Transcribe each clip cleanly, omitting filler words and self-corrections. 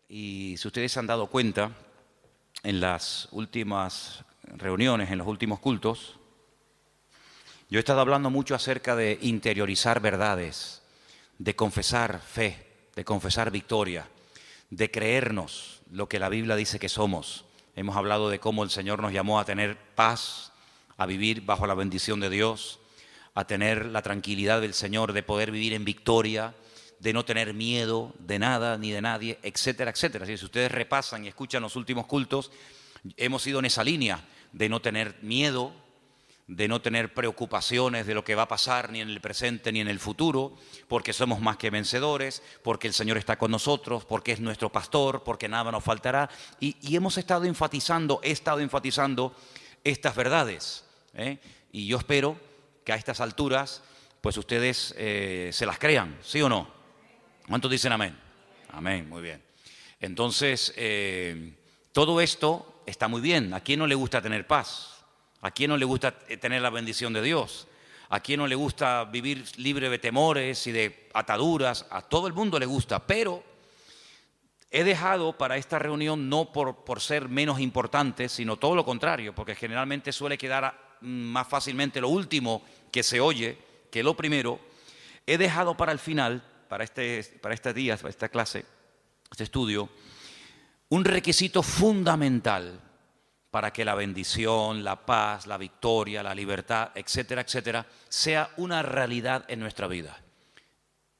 Y si ustedes se han dado cuenta, en las últimas reuniones, en los últimos cultos, yo he estado hablando mucho acerca de interiorizar verdades, de confesar fe, de confesar victoria, de creernos lo que la Biblia dice que somos. Hemos hablado de cómo el Señor nos llamó a tener paz, a vivir bajo la bendición de Dios, a tener la tranquilidad del Señor, de poder vivir en victoria, de no tener miedo de nada ni de nadie, etcétera, etcétera. Si ustedes repasan y escuchan los últimos cultos, hemos ido en esa línea de no tener miedo, de no tener preocupaciones de lo que va a pasar ni en el presente ni en el futuro, porque somos más que vencedores, porque el Señor está con nosotros, porque es nuestro pastor, porque nada nos faltará. Y he estado enfatizando estas verdades, y yo espero que a estas alturas pues ustedes se las crean, ¿sí o no? ¿Cuántos dicen amén? Amén, muy bien. Entonces, todo esto está muy bien. ¿A quién no le gusta tener paz? ¿A quién no le gusta tener la bendición de Dios? ¿A quién no le gusta vivir libre de temores y de ataduras? A todo el mundo le gusta, pero he dejado para esta reunión no por ser menos importante, sino todo lo contrario, porque generalmente suele quedar más fácilmente lo último que se oye que lo primero. He dejado para el final, para este día, para esta clase, este estudio, un requisito fundamental para que la bendición, la paz, la victoria, la libertad, etcétera, etcétera, sea una realidad en nuestra vida.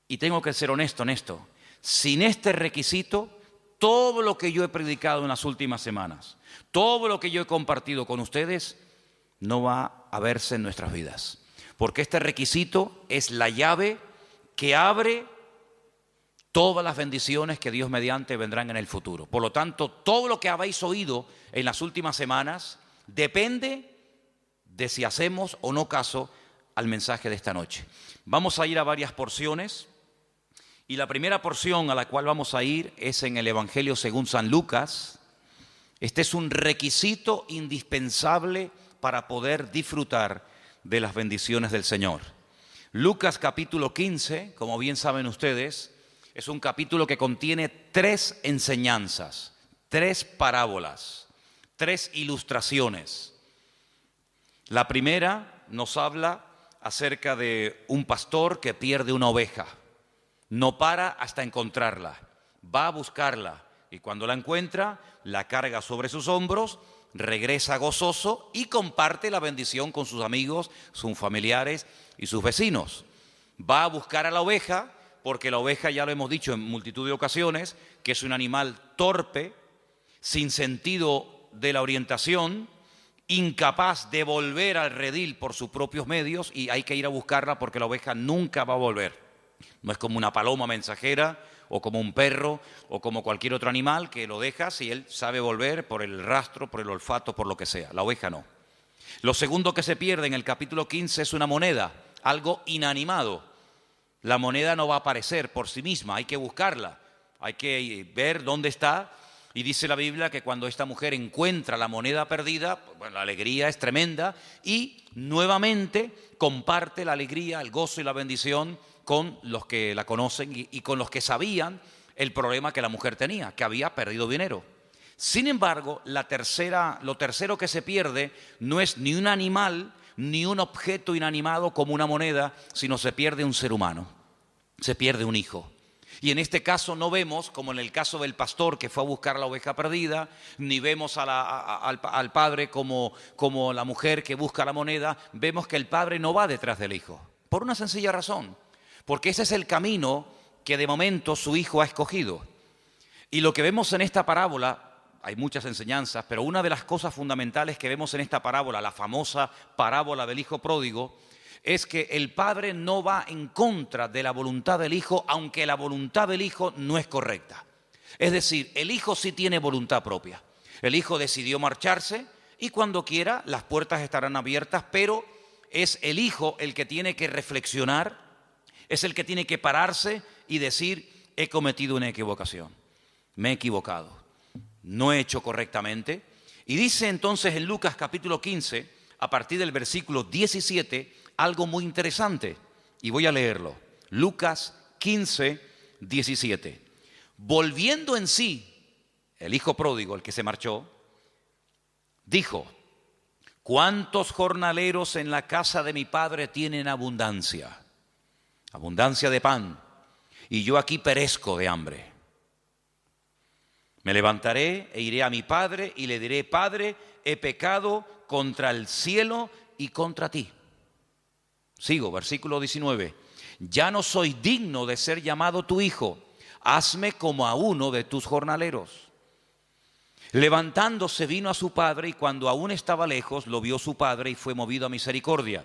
Y tengo que ser honesto en esto. Sin este requisito, todo lo que yo he predicado en las últimas semanas, todo lo que yo he compartido con ustedes, no va a verse en nuestras vidas. Porque este requisito es la llave que abre todas las bendiciones que Dios mediante vendrán en el futuro. Por lo tanto, todo lo que habéis oído en las últimas semanas depende de si hacemos o no caso al mensaje de esta noche. Vamos a ir a varias porciones y la primera porción a la cual vamos a ir es en el Evangelio según San Lucas. Este es un requisito indispensable para poder disfrutar de las bendiciones del Señor. Lucas capítulo 15, como bien saben ustedes, es un capítulo que contiene 3 enseñanzas, 3 parábolas, 3 ilustraciones. La primera nos habla acerca de un pastor que pierde una oveja. No para hasta encontrarla, va a buscarla y cuando la encuentra, la carga sobre sus hombros, regresa gozoso y comparte la bendición con sus amigos, sus familiares y sus vecinos. Va a buscar a la oveja, porque la oveja, ya lo hemos dicho en multitud de ocasiones, que es un animal torpe, sin sentido de la orientación, incapaz de volver al redil por sus propios medios, y hay que ir a buscarla porque la oveja nunca va a volver. No es como una paloma mensajera, o como un perro, o como cualquier otro animal que lo dejas y él sabe volver por el rastro, por el olfato, por lo que sea. La oveja no. Lo segundo que se pierde en el capítulo 15 es una moneda, algo inanimado. La moneda no va a aparecer por sí misma, hay que buscarla, hay que ver dónde está. Y dice la Biblia que cuando esta mujer encuentra la moneda perdida, bueno, la alegría es tremenda y nuevamente comparte la alegría, el gozo y la bendición con los que la conocen y con los que sabían el problema que la mujer tenía, que había perdido dinero. Sin embargo, lo tercero que se pierde no es ni un animal ni un objeto inanimado como una moneda, sino se pierde un ser humano, se pierde un hijo. Y en este caso no vemos, como en el caso del pastor que fue a buscar la oveja perdida, ni vemos al padre como la mujer que busca la moneda. Vemos que el padre no va detrás del hijo, por una sencilla razón, porque ese es el camino que de momento su hijo ha escogido. Y lo que vemos en esta parábola, hay muchas enseñanzas, pero una de las cosas fundamentales que vemos en esta parábola, la famosa parábola del hijo pródigo, es que el padre no va en contra de la voluntad del hijo, aunque la voluntad del hijo no es correcta. Es decir, el hijo sí tiene voluntad propia. El hijo decidió marcharse y cuando quiera las puertas estarán abiertas, pero es el hijo el que tiene que reflexionar, es el que tiene que pararse y decir: he cometido una equivocación, me he equivocado, no he hecho correctamente. Y dice entonces en Lucas capítulo 15, a partir del versículo 17, algo muy interesante, y voy a leerlo. Lucas 15, 17. Volviendo en sí, el hijo pródigo, el que se marchó, dijo: ¿cuántos jornaleros en la casa de mi padre tienen abundancia? Abundancia de pan, y yo aquí perezco de hambre. Me levantaré e iré a mi padre y le diré: Padre, he pecado contra el cielo y contra ti. Sigo, versículo 19. Ya no soy digno de ser llamado tu hijo. Hazme como a uno de tus jornaleros. Levantándose vino a su padre, y cuando aún estaba lejos, lo vio su padre y fue movido a misericordia.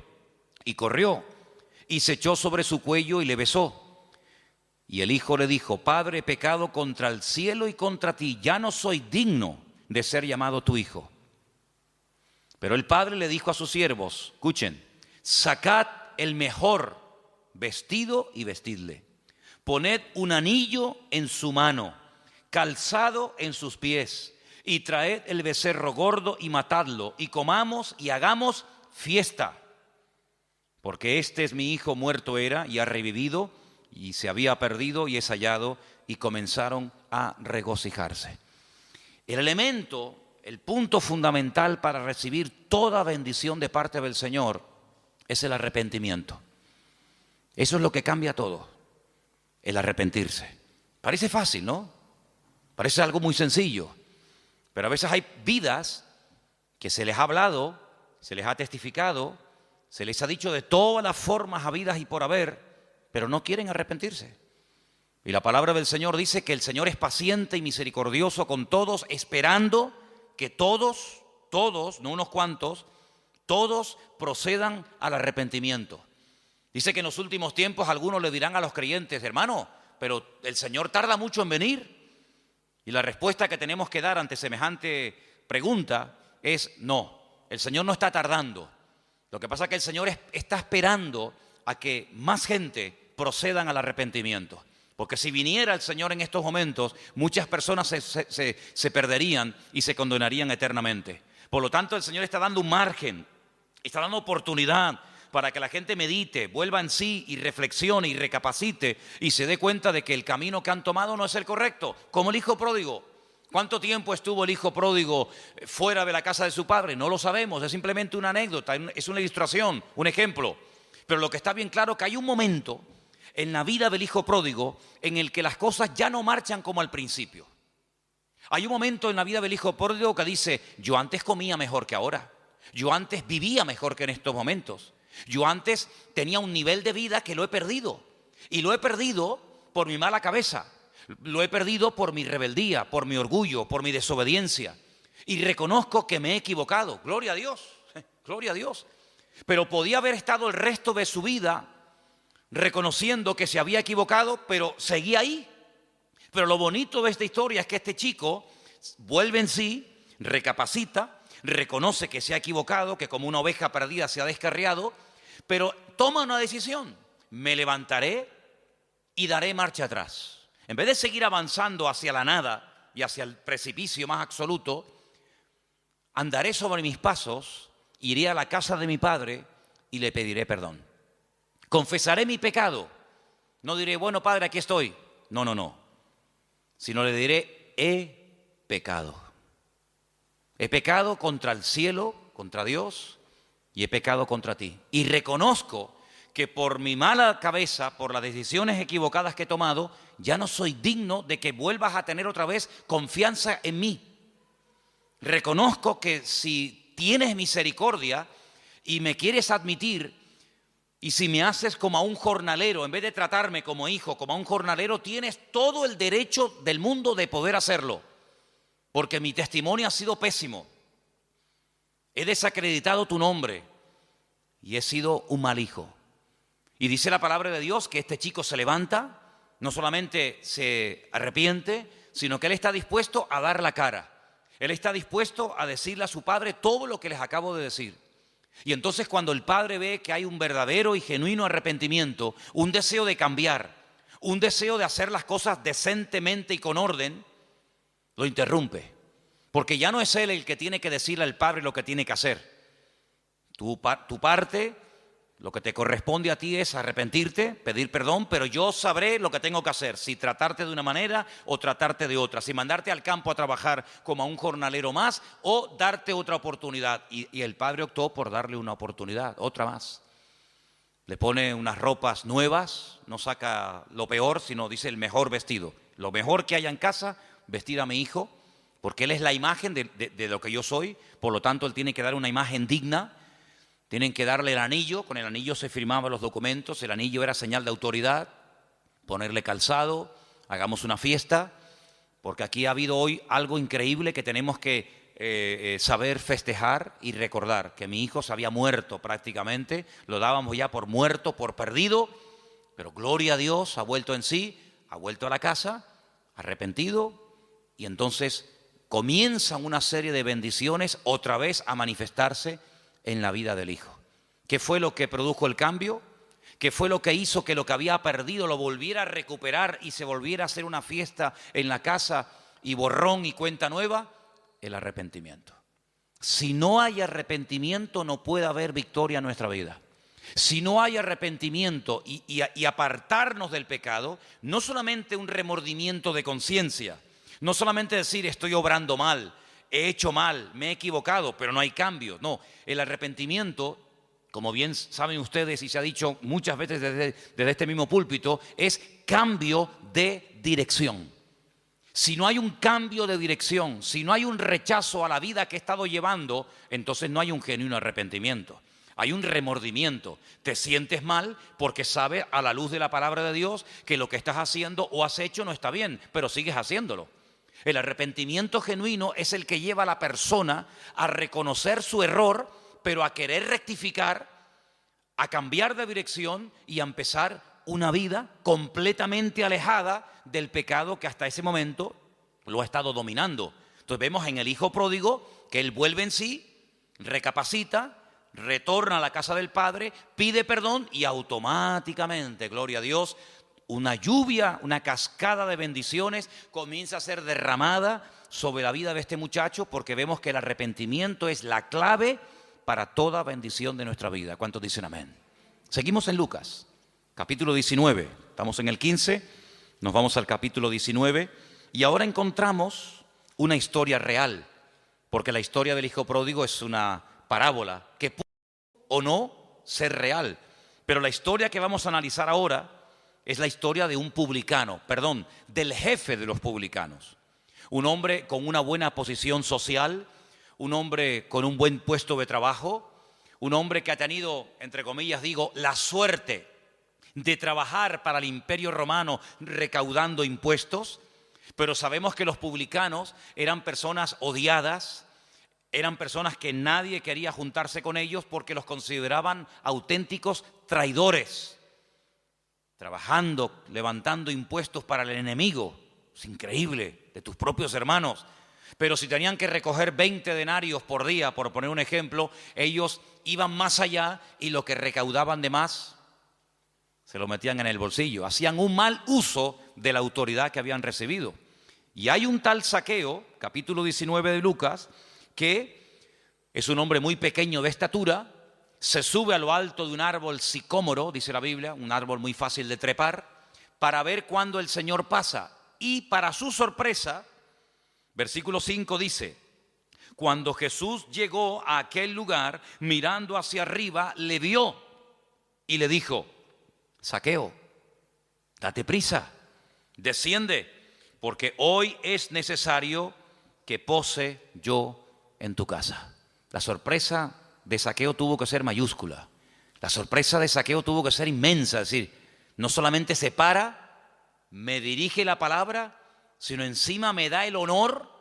Y corrió y se echó sobre su cuello y le besó. Y el hijo le dijo: Padre, he pecado contra el cielo y contra ti. Ya no soy digno de ser llamado tu hijo. Pero el padre le dijo a sus siervos: escuchen, sacad el mejor vestido y vestidle. Poned un anillo en su mano, calzado en sus pies, y traed el becerro gordo y matadlo, y comamos y hagamos fiesta. Porque este es mi hijo, muerto era y ha revivido, y se había perdido y es hallado, y comenzaron a regocijarse. El elemento, el punto fundamental para recibir toda bendición de parte del Señor es el arrepentimiento. Eso es lo que cambia todo, el arrepentirse. Parece fácil, ¿no? Parece algo muy sencillo, pero a veces hay vidas que se les ha hablado, se les ha testificado, se les ha dicho de todas las formas habidas y por haber, pero no quieren arrepentirse. Y la palabra del Señor dice que el Señor es paciente y misericordioso con todos, esperando que todos, no unos cuantos, todos procedan al arrepentimiento. Dice que en los últimos tiempos algunos le dirán a los creyentes: hermano, pero el Señor tarda mucho en venir. Y la respuesta que tenemos que dar ante semejante pregunta es: no, el Señor no está tardando. Lo que pasa es que el Señor está esperando a que más gente procedan al arrepentimiento. Porque si viniera el Señor en estos momentos, muchas personas se perderían y se condenarían eternamente. Por lo tanto, el Señor está dando un margen, está dando oportunidad para que la gente medite, vuelva en sí y reflexione y recapacite y se dé cuenta de que el camino que han tomado no es el correcto. Como el hijo pródigo. ¿Cuánto tiempo estuvo el hijo pródigo fuera de la casa de su padre? No lo sabemos, es simplemente una anécdota, es una ilustración, un ejemplo. Pero lo que está bien claro es que hay un momento en la vida del hijo pródigo en el que las cosas ya no marchan como al principio. Hay un momento en la vida del hijo pródigo que dice: yo antes comía mejor que ahora, yo antes vivía mejor que en estos momentos, yo antes tenía un nivel de vida que lo he perdido, y lo he perdido por mi mala cabeza, lo he perdido por mi rebeldía, por mi orgullo, por mi desobediencia, y reconozco que me he equivocado. Gloria a Dios, gloria a Dios. Pero podía haber estado el resto de su vida reconociendo que se había equivocado, pero seguía ahí. Pero lo bonito de esta historia es que este chico vuelve en sí, recapacita, reconoce que se ha equivocado, que como una oveja perdida se ha descarriado, pero toma una decisión: me levantaré y daré marcha atrás. En vez de seguir avanzando hacia la nada y hacia el precipicio más absoluto, andaré sobre mis pasos, iré a la casa de mi padre y le pediré perdón. Confesaré mi pecado. No diré: bueno, padre, aquí estoy. No. Sino le diré: he pecado. He pecado contra el cielo, contra Dios, y he pecado contra ti. Y reconozco que por mi mala cabeza, por las decisiones equivocadas que he tomado, ya no soy digno de que vuelvas a tener otra vez confianza en mí. Reconozco que si tienes misericordia y me quieres admitir, y si me haces como a un jornalero, en vez de tratarme como hijo, como a un jornalero, tienes todo el derecho del mundo de poder hacerlo. Porque mi testimonio ha sido pésimo. He desacreditado tu nombre y he sido un mal hijo. Y dice la palabra de Dios que este chico se levanta, no solamente se arrepiente, sino que él está dispuesto a dar la cara. Él está dispuesto a decirle a su padre todo lo que les acabo de decir. Y entonces cuando el padre ve que hay un verdadero y genuino arrepentimiento, un deseo de cambiar, un deseo de hacer las cosas decentemente y con orden, lo interrumpe. Porque ya no es él el que tiene que decirle al padre lo que tiene que hacer. Tu parte Lo que te corresponde a ti es arrepentirte, pedir perdón, pero yo sabré lo que tengo que hacer, si tratarte de una manera o tratarte de otra, si mandarte al campo a trabajar como a un jornalero más o darte otra oportunidad. Y el padre optó por darle una oportunidad, otra más. Le pone unas ropas nuevas, no saca lo peor, sino dice el mejor vestido. Lo mejor que haya en casa, vestir a mi hijo, porque él es la imagen de lo que yo soy, por lo tanto él tiene que dar una imagen digna. Tienen que darle el anillo, con el anillo se firmaban los documentos, el anillo era señal de autoridad, ponerle calzado, hagamos una fiesta, porque aquí ha habido hoy algo increíble que tenemos que saber festejar y recordar, que mi hijo se había muerto prácticamente, lo dábamos ya por muerto, por perdido, pero gloria a Dios, ha vuelto en sí, ha vuelto a la casa, arrepentido, y entonces comienzan una serie de bendiciones otra vez a manifestarse en la vida del hijo. ¿Qué fue lo que produjo el cambio? ¿Qué fue lo que hizo que lo que había perdido lo volviera a recuperar y se volviera a hacer una fiesta en la casa y borrón y cuenta nueva? El arrepentimiento. Si no hay arrepentimiento, no puede haber victoria en nuestra vida. Si no hay arrepentimiento y apartarnos del pecado, no solamente un remordimiento de conciencia, no solamente decir estoy obrando mal, he hecho mal, me he equivocado, pero no hay cambio. No, el arrepentimiento, como bien saben ustedes y se ha dicho muchas veces desde este mismo púlpito, es cambio de dirección. Si no hay un cambio de dirección, si no hay un rechazo a la vida que he estado llevando, entonces no hay un genuino arrepentimiento. Hay un remordimiento. Te sientes mal porque sabes a la luz de la palabra de Dios que lo que estás haciendo o has hecho no está bien, pero sigues haciéndolo. El arrepentimiento genuino es el que lleva a la persona a reconocer su error, pero a querer rectificar, a cambiar de dirección y a empezar una vida completamente alejada del pecado que hasta ese momento lo ha estado dominando. Entonces vemos en el hijo pródigo que él vuelve en sí, recapacita, retorna a la casa del padre, pide perdón y automáticamente, gloria a Dios, una lluvia, una cascada de bendiciones comienza a ser derramada sobre la vida de este muchacho, porque vemos que el arrepentimiento es la clave para toda bendición de nuestra vida. ¿Cuántos dicen amén? Seguimos en Lucas, capítulo 19. Estamos en el 15, nos vamos al capítulo 19 y ahora encontramos una historia real, porque la historia del hijo pródigo es una parábola que puede o no ser real. Pero la historia que vamos a analizar ahora es la historia de un publicano, del jefe de los publicanos. Un hombre con una buena posición social, un hombre con un buen puesto de trabajo, un hombre que ha tenido, entre comillas digo, la suerte de trabajar para el Imperio Romano recaudando impuestos, pero sabemos que los publicanos eran personas odiadas, eran personas que nadie quería juntarse con ellos porque los consideraban auténticos traidores. Trabajando, levantando impuestos para el enemigo, es increíble, de tus propios hermanos. Pero si tenían que recoger 20 denarios por día, por poner un ejemplo, ellos iban más allá y lo que recaudaban de más se lo metían en el bolsillo. Hacían un mal uso de la autoridad que habían recibido. Y hay un tal Zaqueo, capítulo 19 de Lucas, que es un hombre muy pequeño de estatura, se sube a lo alto de un árbol sicómoro, dice la Biblia, un árbol muy fácil de trepar, para ver cuándo el Señor pasa. Y para su sorpresa, versículo 5 dice, cuando Jesús llegó a aquel lugar, mirando hacia arriba, le vio y le dijo, Zaqueo, date prisa, desciende, porque hoy es necesario que pose yo en tu casa. La sorpresa de Zaqueo tuvo que ser mayúscula. La sorpresa de Zaqueo tuvo que ser inmensa. Es decir, no solamente se para, me dirige la palabra, sino encima me da el honor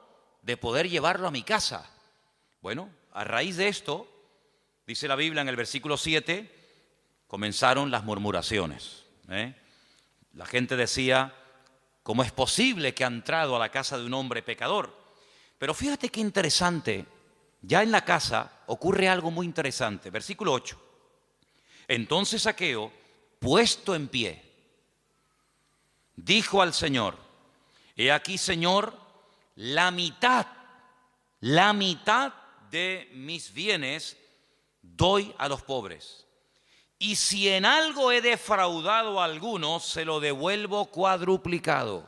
de poder llevarlo a mi casa. Bueno, a raíz de esto, dice la Biblia en el versículo 7, comenzaron las murmuraciones. La gente decía, ¿cómo es posible que ha entrado a la casa de un hombre pecador? Pero fíjate qué interesante. Ya en la casa ocurre algo muy interesante. Versículo 8. Entonces Zaqueo, puesto en pie, dijo al Señor, he aquí, Señor, la mitad de mis bienes doy a los pobres. y si en algo he defraudado a alguno, se lo devuelvo cuadruplicado.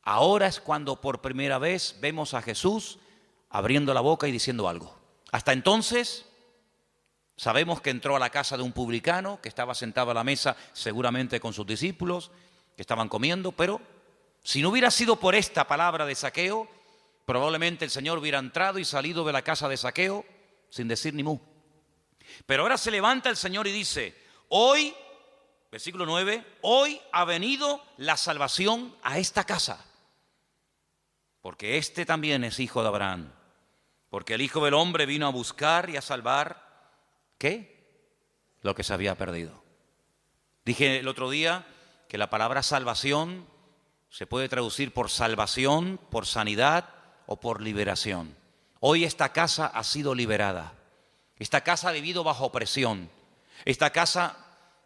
Ahora es cuando por primera vez vemos a Jesús abriendo la boca y diciendo algo. Hasta entonces sabemos que entró a la casa de un publicano que estaba sentado a la mesa seguramente con sus discípulos que estaban comiendo, pero si no hubiera sido por esta palabra de Zaqueo, probablemente el Señor hubiera entrado y salido de la casa de Zaqueo sin decir ni mu. Pero ahora se levanta el Señor y dice, hoy, versículo 9, hoy ha venido la salvación a esta casa, porque este también es hijo de Abraham, porque el Hijo del Hombre vino a buscar y a salvar, ¿qué? Lo que se había perdido. Dije el otro día que la palabra salvación se puede traducir por salvación, por sanidad o por liberación. Hoy esta casa ha sido liberada. Esta casa ha vivido bajo opresión. Esta casa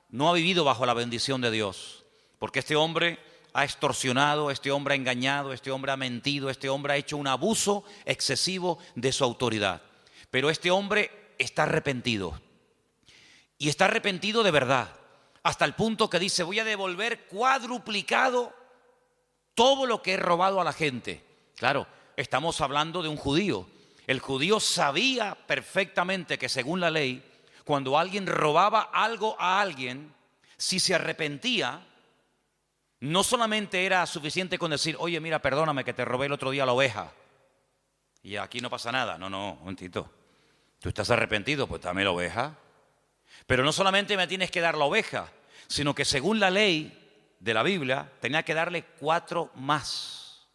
no ha vivido bajo la bendición de Dios, porque este hombre ha extorsionado, este hombre ha engañado, este hombre ha mentido, este hombre ha hecho un abuso excesivo de su autoridad. Pero este hombre está arrepentido, y está arrepentido de verdad, hasta el punto que dice, voy a devolver cuadruplicado todo lo que he robado a la gente. Claro, estamos hablando de un judío. El judío sabía perfectamente que según la ley, cuando alguien robaba algo a alguien, si se arrepentía, no solamente era suficiente con decir, oye, mira, perdóname que te robé el otro día la oveja y aquí no pasa nada. No, un momentito. Tú estás arrepentido, pues dame la oveja. Pero no solamente me tienes que dar la oveja, sino que según la ley de la Biblia, tenía que darle 4 más.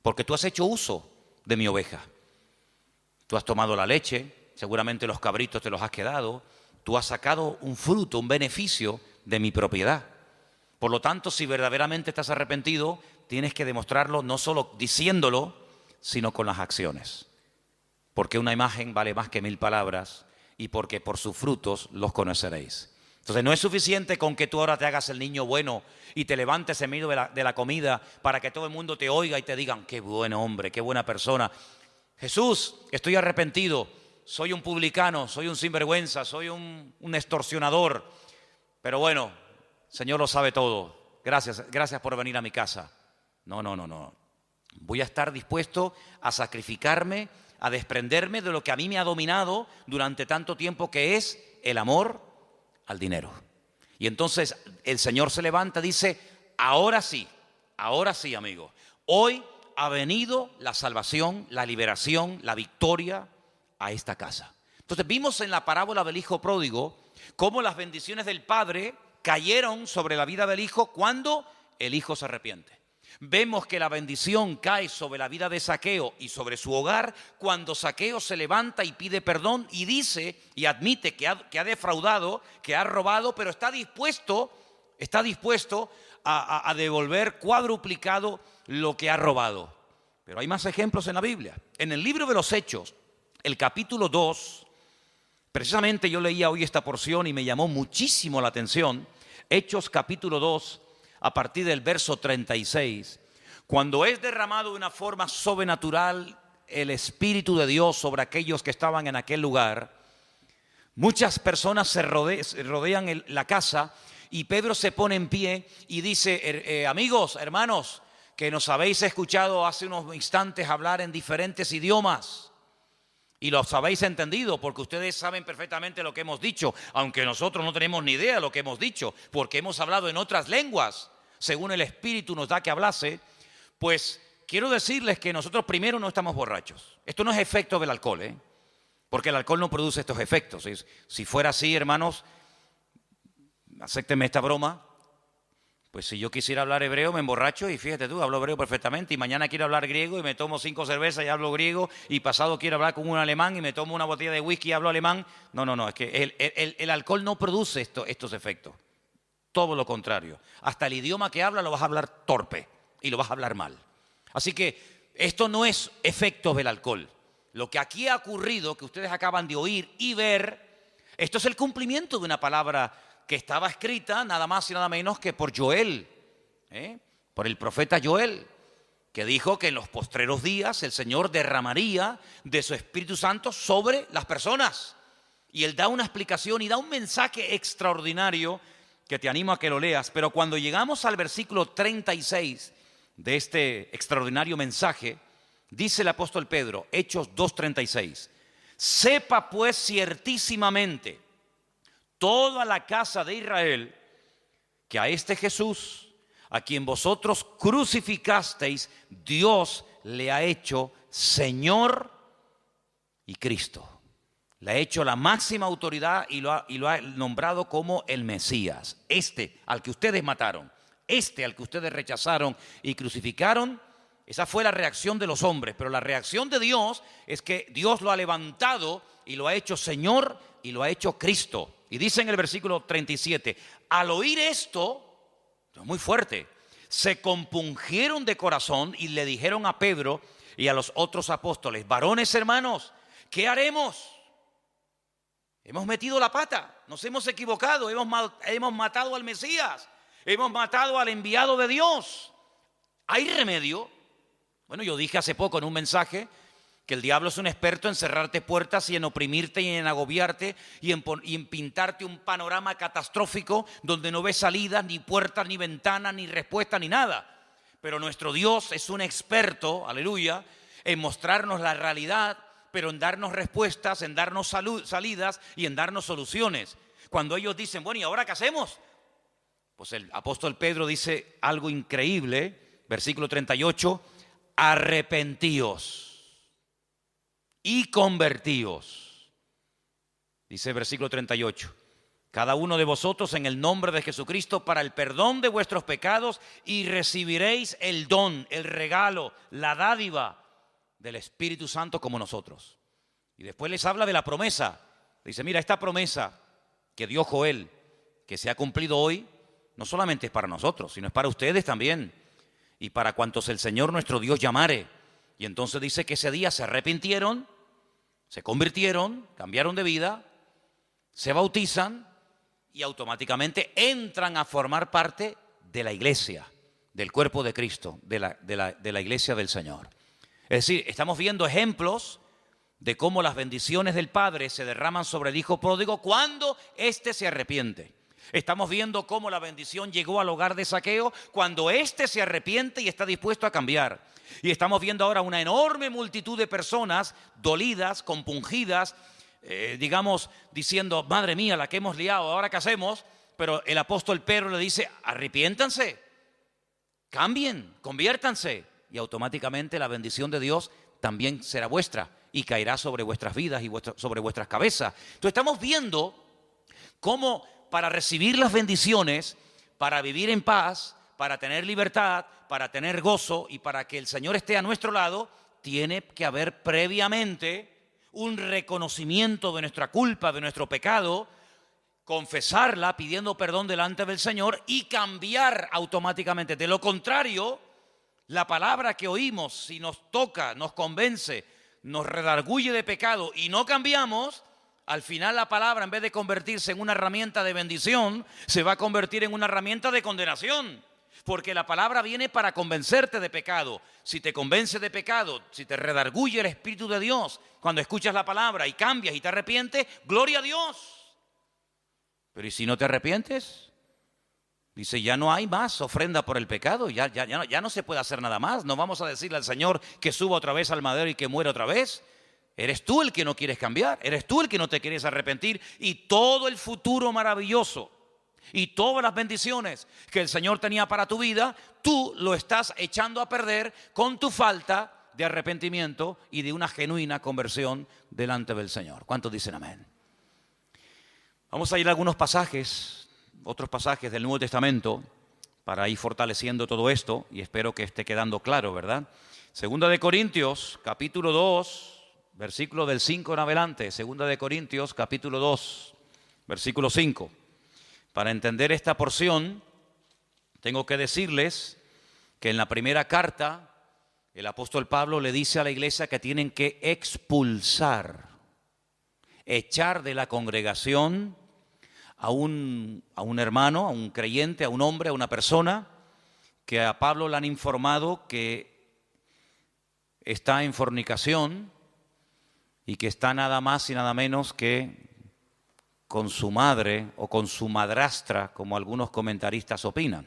Porque tú has hecho uso de mi oveja. Tú has tomado la leche, seguramente los cabritos te los has quedado. Tú has sacado un fruto, un beneficio de mi propiedad. Por lo tanto, si verdaderamente estás arrepentido, tienes que demostrarlo no solo diciéndolo, sino con las acciones. Porque una imagen vale más que 1000 palabras y porque por sus frutos los conoceréis. Entonces no es suficiente con que tú ahora te hagas el niño bueno y te levantes en medio de la comida para que todo el mundo te oiga y te digan, qué buen hombre, qué buena persona. Jesús, estoy arrepentido, soy un publicano, soy un sinvergüenza, soy un extorsionador, pero bueno, Señor lo sabe todo, gracias por venir a mi casa. No. Voy a estar dispuesto a sacrificarme, a desprenderme de lo que a mí me ha dominado durante tanto tiempo, que es el amor al dinero. Y entonces el Señor se levanta y dice, ahora sí, amigo, hoy ha venido la salvación, la liberación, la victoria a esta casa. Entonces vimos en la parábola del hijo pródigo cómo las bendiciones del Padre cayeron sobre la vida del hijo cuando el hijo se arrepiente. Vemos que la bendición cae sobre la vida de Zaqueo y sobre su hogar cuando Zaqueo se levanta y pide perdón y dice y admite que ha defraudado, que ha robado, pero está dispuesto a devolver cuadruplicado lo que ha robado. Pero hay más ejemplos en la Biblia. En el libro de los Hechos, el capítulo 2, precisamente yo leía hoy esta porción y me llamó muchísimo la atención. Hechos capítulo 2, a partir del verso 36, cuando es derramado de una forma sobrenatural el Espíritu de Dios sobre aquellos que estaban en aquel lugar, muchas personas se rodean la casa y Pedro se pone en pie y dice, amigos, hermanos, que nos habéis escuchado hace unos instantes hablar en diferentes idiomas y los habéis entendido porque ustedes saben perfectamente lo que hemos dicho, aunque nosotros no tenemos ni idea de lo que hemos dicho, porque hemos hablado en otras lenguas, según el Espíritu nos da que hablase. Pues quiero decirles que nosotros primero no estamos borrachos. Esto no es efecto del alcohol, porque el alcohol no produce estos efectos. Si fuera así, hermanos, acéptenme esta broma, pues si yo quisiera hablar hebreo me emborracho y fíjate tú, hablo hebreo perfectamente, y mañana quiero hablar griego y me tomo 5 cervezas y hablo griego, y pasado quiero hablar con un alemán y me tomo una botella de whisky y hablo alemán. No, es que el alcohol no produce estos efectos. Todo lo contrario. Hasta el idioma que habla lo vas a hablar torpe y lo vas a hablar mal. Así que esto no es efecto del alcohol. Lo que aquí ha ocurrido, que ustedes acaban de oír y ver, esto es el cumplimiento de una palabra que estaba escrita nada más y nada menos que por Joel, por el profeta Joel, que dijo que en los postreros días el Señor derramaría de su Espíritu Santo sobre las personas. Y él da una explicación y da un mensaje extraordinario que te animo a que lo leas. Pero cuando llegamos al versículo 36 de este extraordinario mensaje, dice el apóstol Pedro, Hechos 2:36, sepa pues ciertísimamente toda la casa de Israel que a este Jesús, a quien vosotros crucificasteis, Dios le ha hecho Señor y Cristo. Le ha hecho la máxima autoridad y lo ha nombrado como el Mesías. Este al que ustedes mataron, este al que ustedes rechazaron y crucificaron. Esa fue la reacción de los hombres, pero la reacción de Dios es que Dios lo ha levantado y lo ha hecho Señor y lo ha hecho Cristo. Y dice en el versículo 37, al oír esto, es muy fuerte, se compungieron de corazón y le dijeron a Pedro y a los otros apóstoles, varones hermanos, ¿qué haremos? Hemos metido la pata, nos hemos equivocado, hemos matado al Mesías, hemos matado al enviado de Dios. ¿Hay remedio? Bueno, yo dije hace poco en un mensaje que el diablo es un experto en cerrarte puertas y en oprimirte y en agobiarte y en pintarte un panorama catastrófico donde no ves salidas, ni puertas, ni ventanas, ni respuestas, ni nada. Pero nuestro Dios es un experto, aleluya, en mostrarnos la realidad, pero en darnos respuestas, en darnos salidas y en darnos soluciones. Cuando ellos dicen, bueno, ¿y ahora qué hacemos? Pues el apóstol Pedro dice algo increíble, versículo 38, arrepentíos y convertíos. Dice el versículo 38, cada uno de vosotros en el nombre de Jesucristo para el perdón de vuestros pecados y recibiréis el don, el regalo, la dádiva del Espíritu Santo como nosotros. Y después les habla de la promesa. Dice, mira, esta promesa que dio Joel, que se ha cumplido hoy, no solamente es para nosotros, sino es para ustedes también. Y para cuantos el Señor nuestro Dios llamare. Y entonces dice que ese día se arrepintieron, se convirtieron, cambiaron de vida, se bautizan y automáticamente entran a formar parte de la iglesia, del cuerpo de Cristo, de la iglesia del Señor. Es decir, estamos viendo ejemplos de cómo las bendiciones del Padre se derraman sobre el Hijo pródigo cuando éste se arrepiente. Estamos viendo cómo la bendición llegó al hogar de Zaqueo cuando éste se arrepiente y está dispuesto a cambiar. Y estamos viendo ahora una enorme multitud de personas dolidas, compungidas, digamos, diciendo, madre mía, la que hemos liado, ¿ahora qué hacemos? Pero el apóstol Pedro le dice, arrepiéntanse, cambien, conviértanse. Y automáticamente la bendición de Dios también será vuestra y caerá sobre vuestras vidas y sobre vuestras cabezas. Entonces estamos viendo cómo para recibir las bendiciones, para vivir en paz, para tener libertad, para tener gozo y para que el Señor esté a nuestro lado, tiene que haber previamente un reconocimiento de nuestra culpa, de nuestro pecado, confesarla pidiendo perdón delante del Señor y cambiar automáticamente. De lo contrario, la palabra que oímos, si nos toca, nos convence, nos redarguye de pecado y no cambiamos, al final la palabra, en vez de convertirse en una herramienta de bendición, se va a convertir en una herramienta de condenación. Porque la palabra viene para convencerte de pecado. Si te convence de pecado, si te redarguye el Espíritu de Dios, cuando escuchas la palabra y cambias y te arrepientes, gloria a Dios. Pero ¿y si no te arrepientes? Dice, ya no hay más ofrenda por el pecado, ya no se puede hacer nada más. No vamos a decirle al Señor que suba otra vez al madero y que muera otra vez. Eres tú el que no quieres cambiar, eres tú el que no te quieres arrepentir. Y todo el futuro maravilloso y todas las bendiciones que el Señor tenía para tu vida, tú lo estás echando a perder con tu falta de arrepentimiento y de una genuina conversión delante del Señor. ¿Cuántos dicen amén? Vamos a ir a algunos pasajes, otros pasajes del Nuevo Testamento para ir fortaleciendo todo esto y espero que esté quedando claro, ¿verdad? Segunda de Corintios, capítulo 2, versículo del 5 en adelante. Segunda de Corintios, capítulo 2, versículo 5. Para entender esta porción, tengo que decirles que en la primera carta, el apóstol Pablo le dice a la iglesia que tienen que expulsar, echar de la congregación a un hermano, a un creyente, a un hombre, a una persona que a Pablo le han informado que está en fornicación y que está nada más y nada menos que con su madre o con su madrastra, como algunos comentaristas opinan.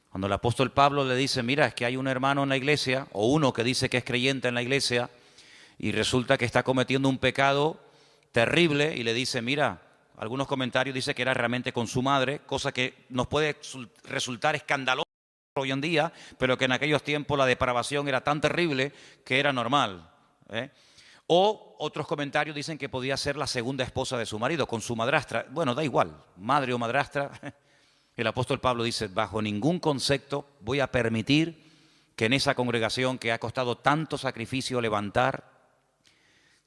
Cuando el apóstol Pablo le dice, mira, es que hay un hermano en la iglesia, o uno que dice que es creyente en la iglesia, y resulta que está cometiendo un pecado terrible, y le dice, mira, algunos comentarios dicen que era realmente con su madre, cosa que nos puede resultar escandalosa hoy en día, pero que en aquellos tiempos la depravación era tan terrible que era normal, ¿eh? O otros comentarios dicen que podía ser la segunda esposa de su marido, con su madrastra. Bueno, da igual, madre o madrastra. El apóstol Pablo dice, bajo ningún concepto voy a permitir que en esa congregación que ha costado tanto sacrificio levantar,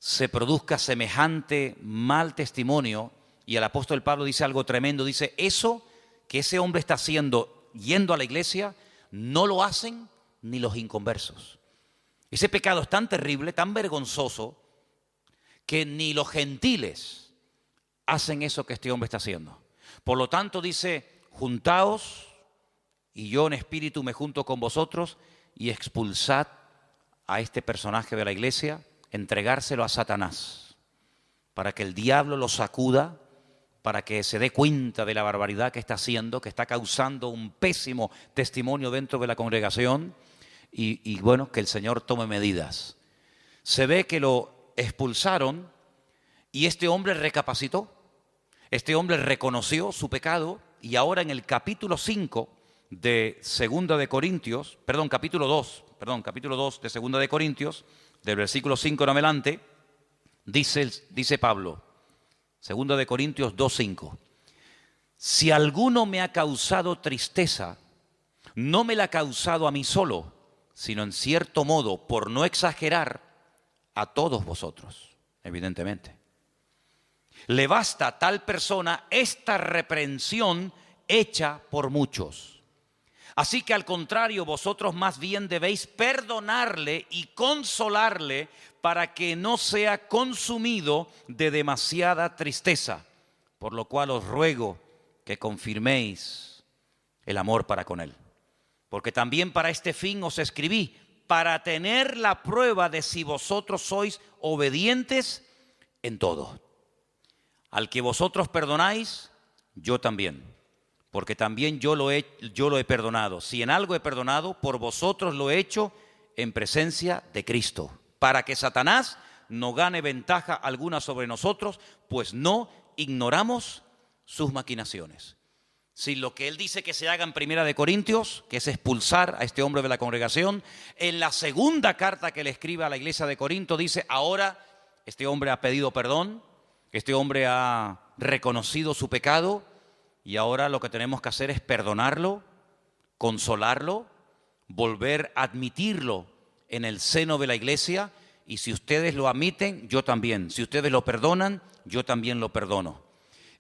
se produzca semejante mal testimonio. Y el apóstol Pablo dice algo tremendo, dice, eso que ese hombre está haciendo yendo a la iglesia, no lo hacen ni los inconversos. Ese pecado es tan terrible, tan vergonzoso, que ni los gentiles hacen eso que este hombre está haciendo. Por lo tanto dice, juntaos, y yo en espíritu me junto con vosotros, y expulsad a este personaje de la iglesia, entregárselo a Satanás, para que el diablo lo sacuda, para que se dé cuenta de la barbaridad que está haciendo, que está causando un pésimo testimonio dentro de la congregación, y bueno, que el Señor tome medidas. Se ve que lo expulsaron y este hombre recapacitó, este hombre reconoció su pecado, y ahora en el capítulo 5 de Segunda de Corintios, capítulo 2 de Segunda de Corintios, del versículo 5 en adelante, dice Pablo, Segunda de Corintios 2:5, si alguno me ha causado tristeza, no me la ha causado a mí solo, sino en cierto modo, por no exagerar, a todos vosotros, evidentemente. Le basta a tal persona esta reprensión hecha por muchos. Así que al contrario, vosotros más bien debéis perdonarle y consolarle para que no sea consumido de demasiada tristeza, por lo cual os ruego que confirméis el amor para con él. Porque también para este fin os escribí, para tener la prueba de si vosotros sois obedientes en todo. Al que vosotros perdonáis, yo también, porque también yo lo he perdonado. Si en algo he perdonado, por vosotros lo he hecho en presencia de Cristo, para que Satanás no gane ventaja alguna sobre nosotros, pues no ignoramos sus maquinaciones. Si lo que él dice que se haga en Primera de Corintios, que es expulsar a este hombre de la congregación, en la segunda carta que le escribe a la iglesia de Corinto dice, ahora este hombre ha pedido perdón, este hombre ha reconocido su pecado, y ahora lo que tenemos que hacer es perdonarlo, consolarlo, volver a admitirlo en el seno de la iglesia, y si ustedes lo admiten, yo también. Si ustedes lo perdonan, yo también lo perdono.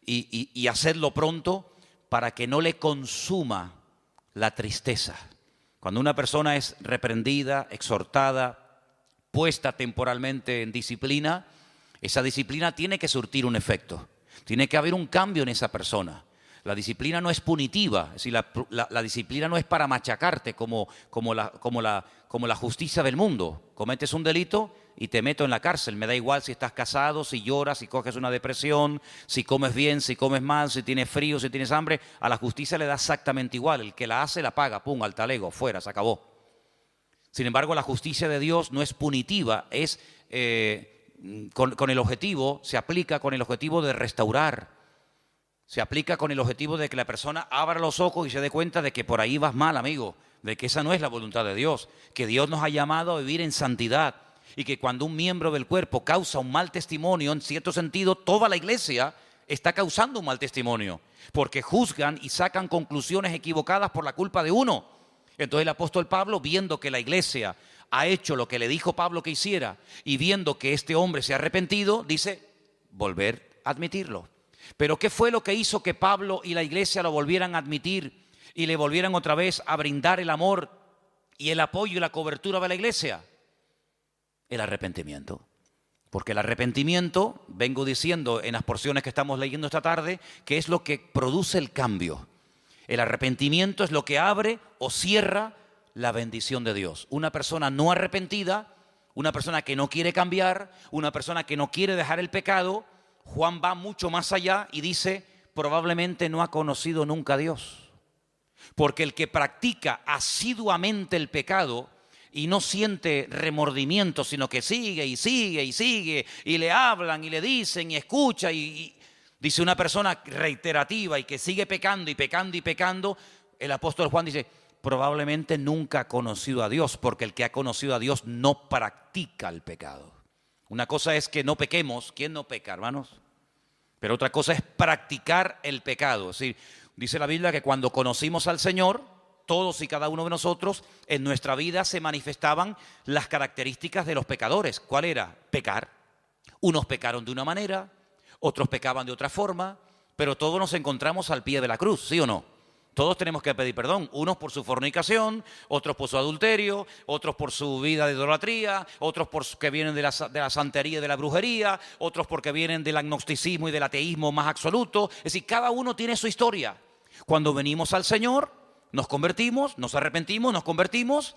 Y hacerlo pronto para que no le consuma la tristeza. Cuando una persona es reprendida, exhortada, puesta temporalmente en disciplina, esa disciplina tiene que surtir un efecto. Tiene que haber un cambio en esa persona. La disciplina no es punitiva, es decir, la disciplina no es para machacarte como la justicia del mundo. Cometes un delito y te meto en la cárcel. Me da igual si estás casado, si lloras, si coges una depresión, si comes bien, si comes mal, si tienes frío, si tienes hambre. A la justicia le da exactamente igual. El que la hace, la paga. Pum, al talego, fuera, se acabó. Sin embargo, la justicia de Dios no es punitiva, es con el objetivo, se aplica con el objetivo de restaurar. Se aplica con el objetivo de que la persona abra los ojos y se dé cuenta de que por ahí vas mal, amigo, de que esa no es la voluntad de Dios, que Dios nos ha llamado a vivir en santidad, y que cuando un miembro del cuerpo causa un mal testimonio, en cierto sentido, toda la iglesia está causando un mal testimonio, porque juzgan y sacan conclusiones equivocadas por la culpa de uno. Entonces el apóstol Pablo, viendo que la iglesia ha hecho lo que le dijo Pablo que hiciera, y viendo que este hombre se ha arrepentido, dice, volver a admitirlo. Pero ¿qué fue lo que hizo que Pablo y la iglesia lo volvieran a admitir y le volvieran otra vez a brindar el amor y el apoyo y la cobertura de la iglesia? El arrepentimiento. Porque el arrepentimiento, vengo diciendo en las porciones que estamos leyendo esta tarde, que es lo que produce el cambio. El arrepentimiento es lo que abre o cierra la bendición de Dios. Una persona no arrepentida, una persona que no quiere cambiar, una persona que no quiere dejar el pecado, Juan va mucho más allá y dice, probablemente no ha conocido nunca a Dios. Porque el que practica asiduamente el pecado y no siente remordimiento, sino que sigue y sigue y sigue, y le hablan y le dicen y escucha, y dice una persona reiterativa y que sigue pecando y pecando y pecando, el apóstol Juan dice, probablemente nunca ha conocido a Dios, porque el que ha conocido a Dios no practica el pecado. Una cosa es que no pequemos. ¿Quién no peca, hermanos? Pero otra cosa es practicar el pecado. Es decir, dice la Biblia que cuando conocimos al Señor, todos y cada uno de nosotros, en nuestra vida se manifestaban las características de los pecadores. ¿Cuál era? Pecar. Unos pecaron de una manera, otros pecaban de otra forma, pero todos nos encontramos al pie de la cruz, ¿sí o no? Todos tenemos que pedir perdón, unos por su fornicación, otros por su adulterio, otros por su vida de idolatría, otros porque vienen de la santería y de la brujería, otros porque vienen del agnosticismo y del ateísmo más absoluto. Es decir, cada uno tiene su historia. Cuando venimos al Señor, nos convertimos, nos arrepentimos, nos convertimos,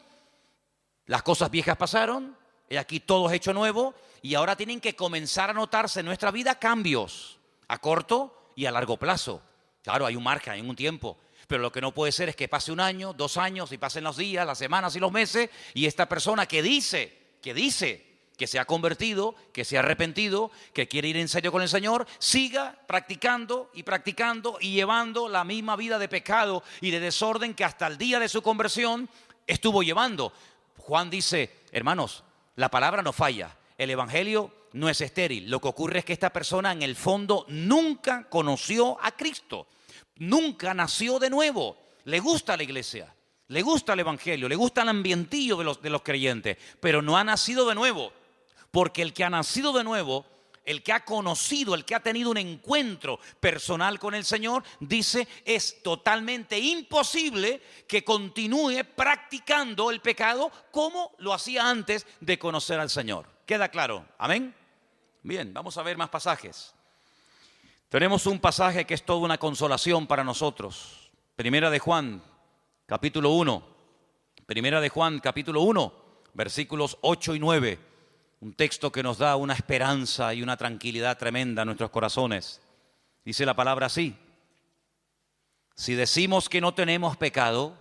las cosas viejas pasaron, y aquí todo es hecho nuevo, y ahora tienen que comenzar a notarse en nuestra vida cambios, a corto y a largo plazo. Claro, hay un margen, hay un tiempo. Pero lo que no puede ser es que pase un año, 2 años, y pasen los días, las semanas y los meses, y esta persona que dice que se ha convertido, que se ha arrepentido, que quiere ir en serio con el Señor, siga practicando y llevando la misma vida de pecado y de desorden que hasta el día de su conversión estuvo llevando. Juan dice, hermanos, la palabra no falla, el evangelio no es estéril. Lo que ocurre es que esta persona en el fondo nunca conoció a Cristo. Nunca nació de nuevo. Le gusta la iglesia, le gusta el evangelio, le gusta el ambientillo de los creyentes, pero no ha nacido de nuevo. Porque el que ha nacido de nuevo, el que ha conocido, el que ha tenido un encuentro personal con el Señor, dice, es totalmente imposible que continúe practicando el pecado como lo hacía antes de conocer al Señor. ¿Queda claro? ¿Amén? Bien, vamos a ver más pasajes. Tenemos un pasaje que es toda una consolación para nosotros. Primera de Juan, capítulo 1. Primera de Juan, capítulo 1, versículos 8 y 9. Un texto que nos da una esperanza y una tranquilidad tremenda a nuestros corazones. Dice la palabra así: si decimos que no tenemos pecado,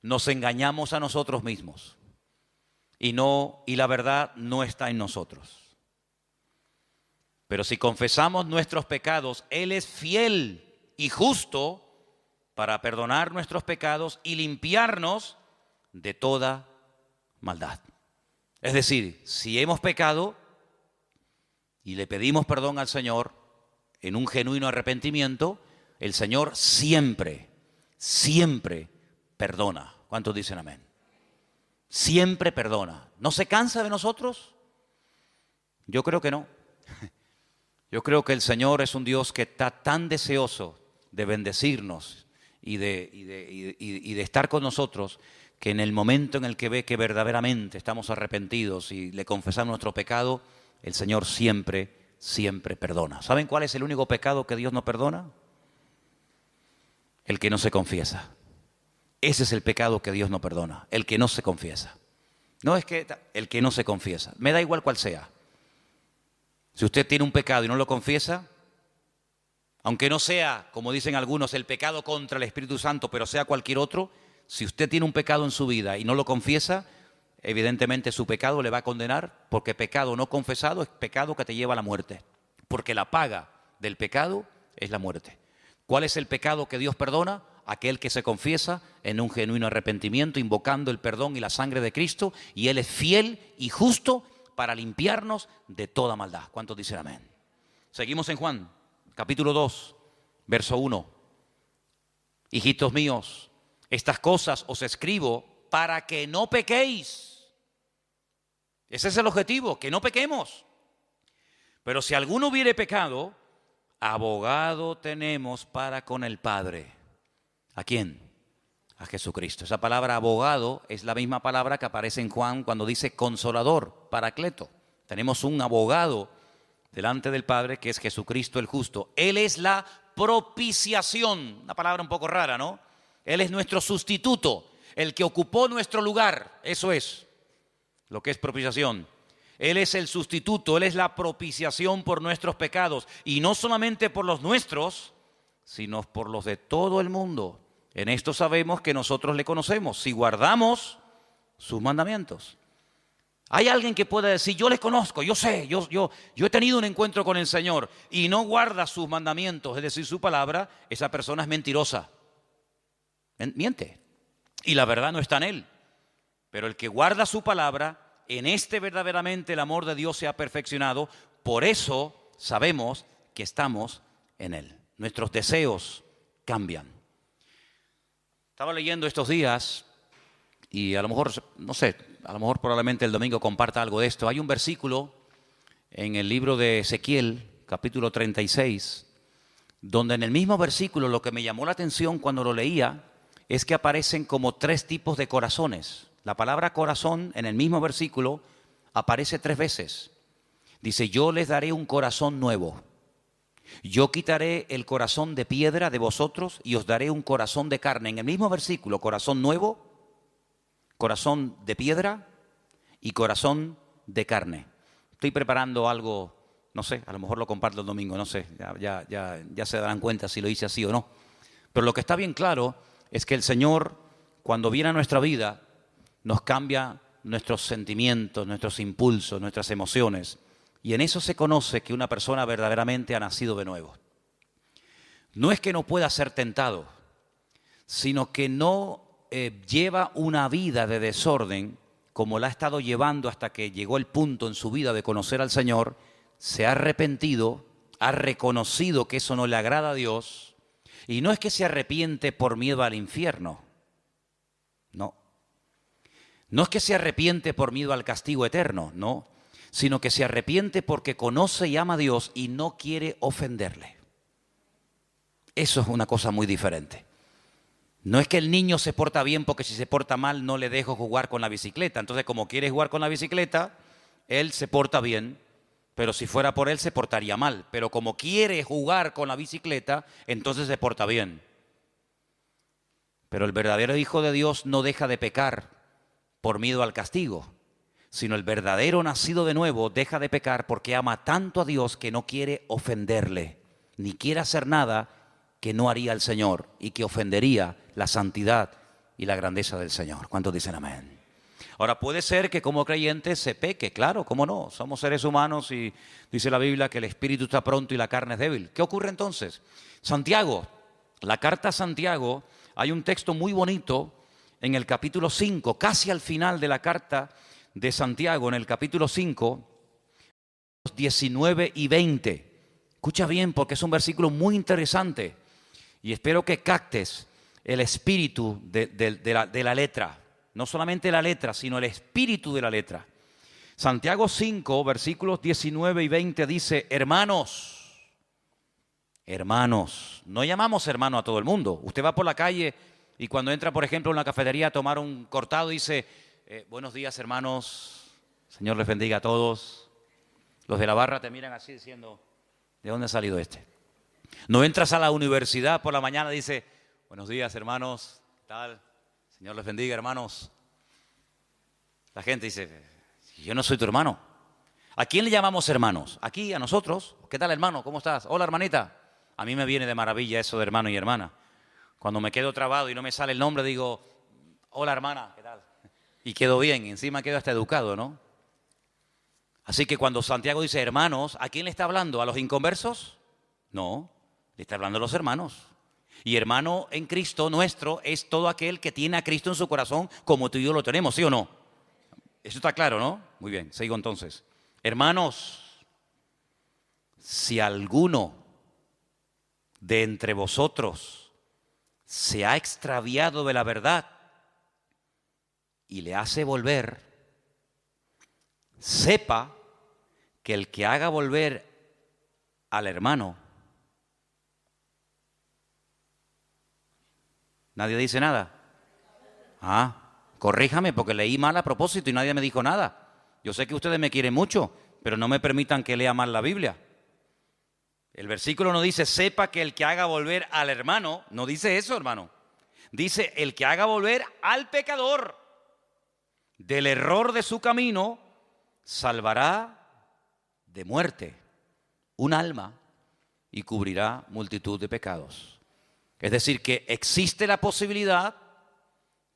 nos engañamos a nosotros mismos. Y la verdad no está en nosotros. Pero si confesamos nuestros pecados, Él es fiel y justo para perdonar nuestros pecados y limpiarnos de toda maldad. Es decir, si hemos pecado y le pedimos perdón al Señor en un genuino arrepentimiento, el Señor siempre, siempre perdona. ¿Cuántos dicen amén? Siempre perdona. ¿No se cansa de nosotros? Yo creo que no. Yo creo que el Señor es un Dios que está tan deseoso de bendecirnos y de estar con nosotros, que en el momento en el que ve que verdaderamente estamos arrepentidos y le confesamos nuestro pecado, el Señor siempre, siempre perdona. ¿Saben cuál es el único pecado que Dios no perdona? El que no se confiesa. Ese es el pecado que Dios no perdona, el que no se confiesa. No es que el que no se confiesa, me da igual cuál sea. Si usted tiene un pecado y no lo confiesa, aunque no sea, como dicen algunos, el pecado contra el Espíritu Santo, pero sea cualquier otro, si usted tiene un pecado en su vida y no lo confiesa, evidentemente su pecado le va a condenar, porque pecado no confesado es pecado que te lleva a la muerte, porque la paga del pecado es la muerte. ¿Cuál es el pecado que Dios perdona? Aquel que se confiesa en un genuino arrepentimiento, invocando el perdón y la sangre de Cristo, y Él es fiel y justo para limpiarnos de toda maldad. ¿Cuántos dicen amén? Seguimos en Juan, capítulo 2, verso 1. Hijitos míos, estas cosas os escribo para que no pequéis. Ese es el objetivo, que no pequemos. Pero si alguno hubiere pecado, abogado tenemos para con el Padre. ¿A quién? A Jesucristo. Esa palabra abogado es la misma palabra que aparece en Juan cuando dice consolador, paracleto. Tenemos un abogado delante del Padre que es Jesucristo el justo. Él es la propiciación, una palabra un poco rara, ¿no? Él es nuestro sustituto, el que ocupó nuestro lugar. Eso es lo que es propiciación. Él es el sustituto, Él es la propiciación por nuestros pecados. Y no solamente por los nuestros, sino por los de todo el mundo. En esto sabemos que nosotros le conocemos, si guardamos sus mandamientos. Hay alguien que pueda decir, yo le conozco, yo sé, yo he tenido un encuentro con el Señor y no guarda sus mandamientos, es decir, su palabra. Esa persona es mentirosa. Miente. Y la verdad no está en él. Pero el que guarda su palabra, en este verdaderamente el amor de Dios se ha perfeccionado. Por eso sabemos que estamos en él. Nuestros deseos cambian. Estaba leyendo estos días y a lo mejor, no sé, a lo mejor probablemente el domingo comparta algo de esto. Hay un versículo en el libro de Ezequiel, capítulo 36, donde en el mismo versículo lo que me llamó la atención cuando lo leía es que aparecen como 3 tipos de corazones. La palabra corazón en el mismo versículo aparece 3 veces. Dice, yo les daré un corazón nuevo. Yo quitaré el corazón de piedra de vosotros y os daré un corazón de carne. En el mismo versículo, corazón nuevo, corazón de piedra y corazón de carne. Estoy preparando algo, no sé, a lo mejor lo comparto el domingo, no sé, ya se darán cuenta si lo hice así o no. Pero lo que está bien claro es que el Señor, cuando viene a nuestra vida, nos cambia nuestros sentimientos, nuestros impulsos, nuestras emociones. Y en eso se conoce que una persona verdaderamente ha nacido de nuevo. No es que no pueda ser tentado, sino que no lleva una vida de desorden como la ha estado llevando hasta que llegó el punto en su vida de conocer al Señor, se ha arrepentido, ha reconocido que eso no le agrada a Dios, y no es que se arrepiente por miedo al infierno, no. No es que se arrepiente por miedo al castigo eterno, no, sino que se arrepiente porque conoce y ama a Dios y no quiere ofenderle. Eso es una cosa muy diferente. No es que el niño se porta bien porque si se porta mal no le dejo jugar con la bicicleta. Entonces, como quiere jugar con la bicicleta, él se porta bien, pero si fuera por él se portaría mal. Pero como quiere jugar con la bicicleta, entonces se porta bien. Pero el verdadero Hijo de Dios no deja de pecar por miedo al castigo, sino el verdadero nacido de nuevo deja de pecar porque ama tanto a Dios que no quiere ofenderle, ni quiere hacer nada que no haría el Señor y que ofendería la santidad y la grandeza del Señor. ¿Cuántos dicen amén? Ahora, puede ser que como creyentes se peque, claro, ¿cómo no? Somos seres humanos y dice la Biblia que el espíritu está pronto y la carne es débil. ¿Qué ocurre entonces? Santiago, la carta a Santiago, hay un texto muy bonito en el capítulo 5, casi al final de la carta de Santiago, en el capítulo 5, 19 y 20. Escucha bien porque es un versículo muy interesante y espero que captes el espíritu de la letra. No solamente la letra, sino el espíritu de la letra. Santiago 5, versículos 19 y 20 dice, hermanos, no llamamos hermano a todo el mundo. Usted va por la calle y cuando entra, por ejemplo, en una cafetería a tomar un cortado, dice, buenos días, hermanos, Señor les bendiga a todos. Los de la barra te miran así diciendo, ¿de dónde ha salido este? No entras a la universidad por la mañana y dice, buenos días, hermanos, ¿qué tal? Señor les bendiga, hermanos. La gente dice, yo no soy tu hermano. ¿A quién le llamamos hermanos? Aquí, a nosotros. ¿Qué tal, hermano? ¿Cómo estás? Hola, hermanita. A mí me viene de maravilla eso de hermano y hermana. Cuando me quedo trabado y no me sale el nombre, digo, hola, hermana, ¿qué tal? Y quedo bien, encima quedo hasta educado, ¿no? Así que cuando Santiago dice hermanos, ¿a quién le está hablando? ¿A los inconversos? No, le está hablando a los hermanos. Y hermano en Cristo nuestro es todo aquel que tiene a Cristo en su corazón como tú y yo lo tenemos, ¿sí o no? Eso está claro, ¿no? Muy bien, sigo entonces. Hermanos, si alguno de entre vosotros se ha extraviado de la verdad y le hace volver, sepa que el que haga volver al hermano, nadie dice nada. Corríjame porque leí mal a propósito y nadie me dijo nada. Yo sé que ustedes me quieren mucho, pero no me permitan que lea mal la Biblia. El versículo no dice, sepa que el que haga volver al hermano, no dice eso, hermano. Dice, el que haga volver al pecador del error de su camino, salvará de muerte un alma y cubrirá multitud de pecados. Es decir, que existe la posibilidad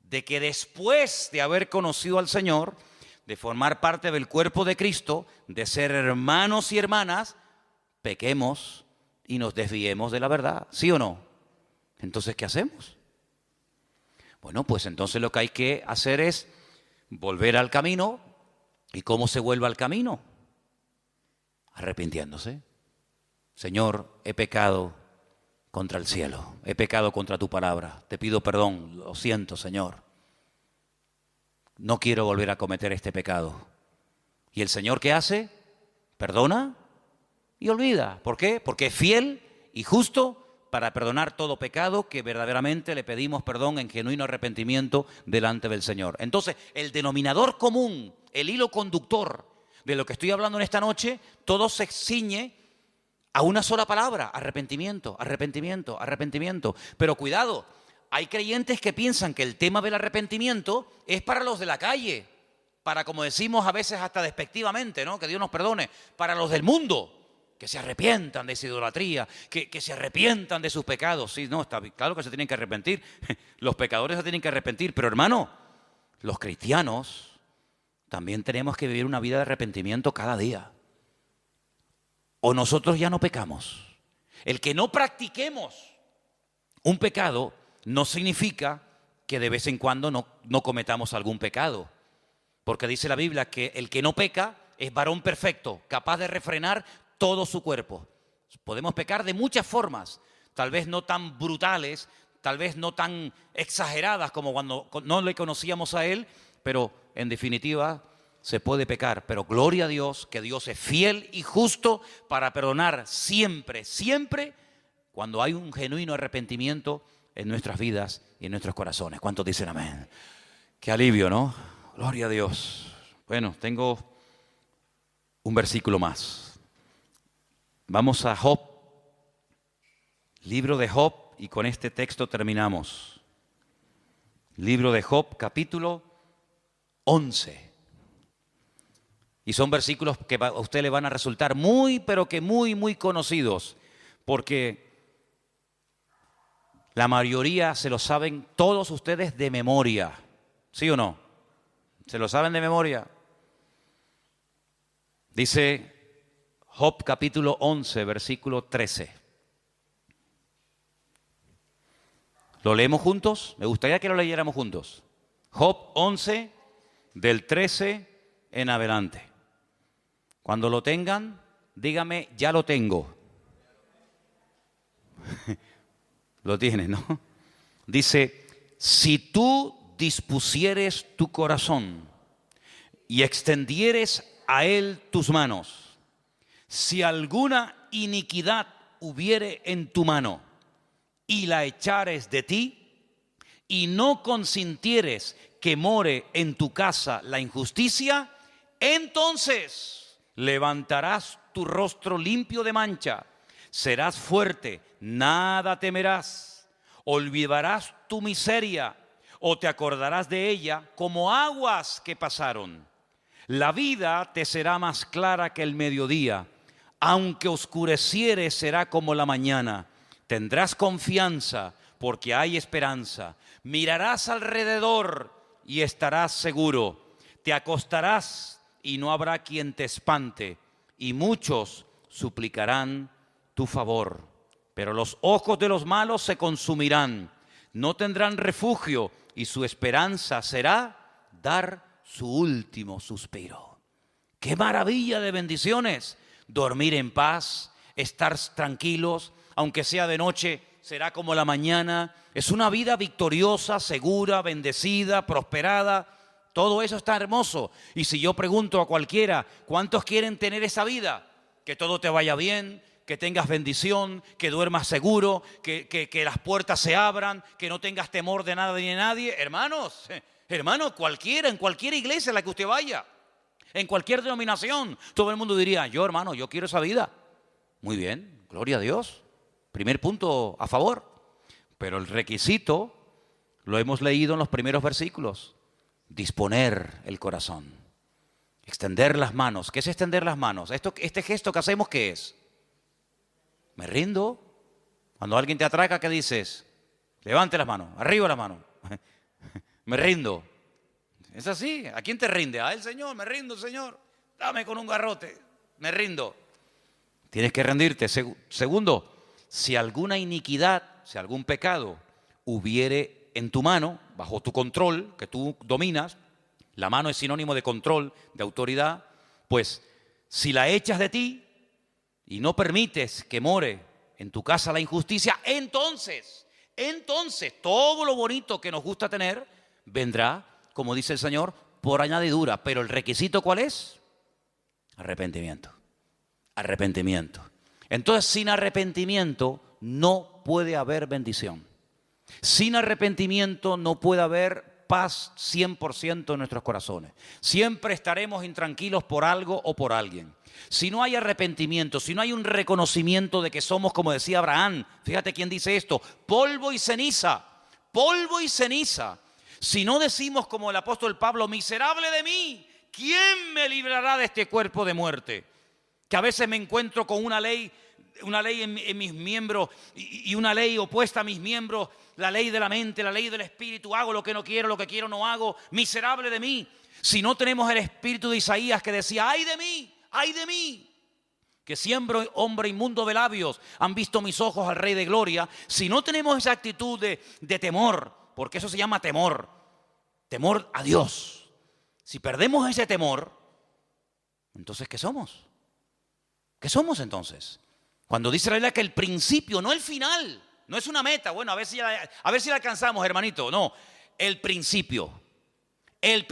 de que después de haber conocido al Señor, de formar parte del cuerpo de Cristo, de ser hermanos y hermanas, pequemos y nos desviemos de la verdad, ¿sí o no? Entonces, ¿qué hacemos? Bueno, pues entonces lo que hay que hacer es volver al camino. ¿Y cómo se vuelve al camino? Arrepintiéndose. Señor, he pecado contra el cielo, he pecado contra tu palabra, te pido perdón, lo siento, Señor. No quiero volver a cometer este pecado. ¿Y el Señor qué hace? Perdona y olvida. ¿Por qué? Porque es fiel y justo para perdonar todo pecado que verdaderamente le pedimos perdón en genuino arrepentimiento delante del Señor. Entonces, el denominador común, el hilo conductor de lo que estoy hablando en esta noche, todo se ciñe a una sola palabra: arrepentimiento, arrepentimiento, arrepentimiento. Pero cuidado, hay creyentes que piensan que el tema del arrepentimiento es para los de la calle, para, como decimos a veces hasta despectivamente, ¿no? Que Dios nos perdone, para los del mundo, que se arrepientan de esa idolatría, que se arrepientan de sus pecados. Sí, no, está claro que se tienen que arrepentir, los pecadores se tienen que arrepentir, pero hermano, los cristianos también tenemos que vivir una vida de arrepentimiento cada día. O nosotros ya no pecamos. El que no practiquemos un pecado no significa que de vez en cuando no cometamos algún pecado. Porque dice la Biblia que el que no peca es varón perfecto, capaz de refrenar todo su cuerpo. Podemos pecar de muchas formas, tal vez no tan brutales, tal vez no tan exageradas como cuando no le conocíamos a Él, pero en definitiva se puede pecar. Pero gloria a Dios, que Dios es fiel y justo para perdonar siempre, siempre, cuando hay un genuino arrepentimiento en nuestras vidas y en nuestros corazones. ¿Cuántos dicen amén? Qué alivio, ¿no? Gloria a Dios. Bueno, tengo un versículo más. Vamos a Job, libro de Job, y con este texto terminamos. Libro de Job, capítulo 11. Y son versículos que a usted le van a resultar muy, pero que muy, muy conocidos, porque la mayoría se lo saben todos ustedes de memoria. ¿Sí o no? ¿Se lo saben de memoria? Dice Job capítulo 11, versículo 13. ¿Lo leemos juntos? Me gustaría que lo leyéramos juntos. Job 11, del 13 en adelante. Cuando lo tengan, dígame, ya lo tengo. Lo tienes, ¿no? Dice, si tú dispusieres tu corazón y extendieres a él tus manos, si alguna iniquidad hubiere en tu mano y la echares de ti, y no consintieres que more en tu casa la injusticia, entonces levantarás tu rostro limpio de mancha, serás fuerte, nada temerás, olvidarás tu miseria o te acordarás de ella como aguas que pasaron. La vida te será más clara que el mediodía, aunque oscureciere será como la mañana. Tendrás confianza porque hay esperanza. Mirarás alrededor y estarás seguro. Te acostarás y no habrá quien te espante, y muchos suplicarán tu favor. Pero los ojos de los malos se consumirán, no tendrán refugio, y su esperanza será dar su último suspiro. ¡Qué maravilla de bendiciones! Dormir en paz, estar tranquilos, aunque sea de noche, será como la mañana. Es una vida victoriosa, segura, bendecida, prosperada. Todo eso está hermoso. Y si yo pregunto a cualquiera, ¿cuántos quieren tener esa vida? Que todo te vaya bien, que tengas bendición, que duermas seguro, que las puertas se abran, que no tengas temor de nada ni de nadie. Hermanos, cualquiera, en cualquier iglesia a la que usted vaya, en cualquier denominación, todo el mundo diría, yo hermano, yo quiero esa vida. Muy bien, gloria a Dios. Primer punto a favor. Pero el requisito lo hemos leído en los primeros versículos. Disponer el corazón. Extender las manos. ¿Qué es extender las manos? Este gesto que hacemos, ¿qué es? Me rindo. Cuando alguien te atraca, ¿qué dices? Levante las manos, arriba las manos. Me rindo. Es así. ¿A quién te rinde? A él, Señor, me rindo, Señor. Dame con un garrote. Me rindo. Tienes que rendirte. Segundo, si alguna iniquidad, si algún pecado hubiere en tu mano, bajo tu control, que tú dominas, la mano es sinónimo de control, de autoridad, pues si la echas de ti y no permites que more en tu casa la injusticia, entonces todo lo bonito que nos gusta tener vendrá, como dice el Señor, por añadidura. Pero el requisito, ¿cuál es? Arrepentimiento. Arrepentimiento. Entonces, sin arrepentimiento no puede haber bendición. Sin arrepentimiento no puede haber paz 100% en nuestros corazones. Siempre estaremos intranquilos por algo o por alguien. Si no hay arrepentimiento, si no hay un reconocimiento de que somos, como decía Abraham, fíjate quién dice esto, polvo y ceniza, polvo y ceniza. Si no decimos como el apóstol Pablo, miserable de mí, ¿quién me librará de este cuerpo de muerte? Que a veces me encuentro con una ley en mis miembros y una ley opuesta a mis miembros, la ley de la mente, la ley del espíritu, hago lo que no quiero, lo que quiero no hago, miserable de mí. Si no tenemos el espíritu de Isaías que decía, ay de mí, que siempre hombre inmundo de labios han visto mis ojos al Rey de Gloria. Si no tenemos esa actitud de temor, porque eso se llama temor a Dios. Si perdemos ese temor, entonces ¿qué somos? ¿Qué somos entonces? Cuando dice la Biblia que el principio, no el final, no es una meta, bueno, a ver si la alcanzamos, hermanito. No, el principio, el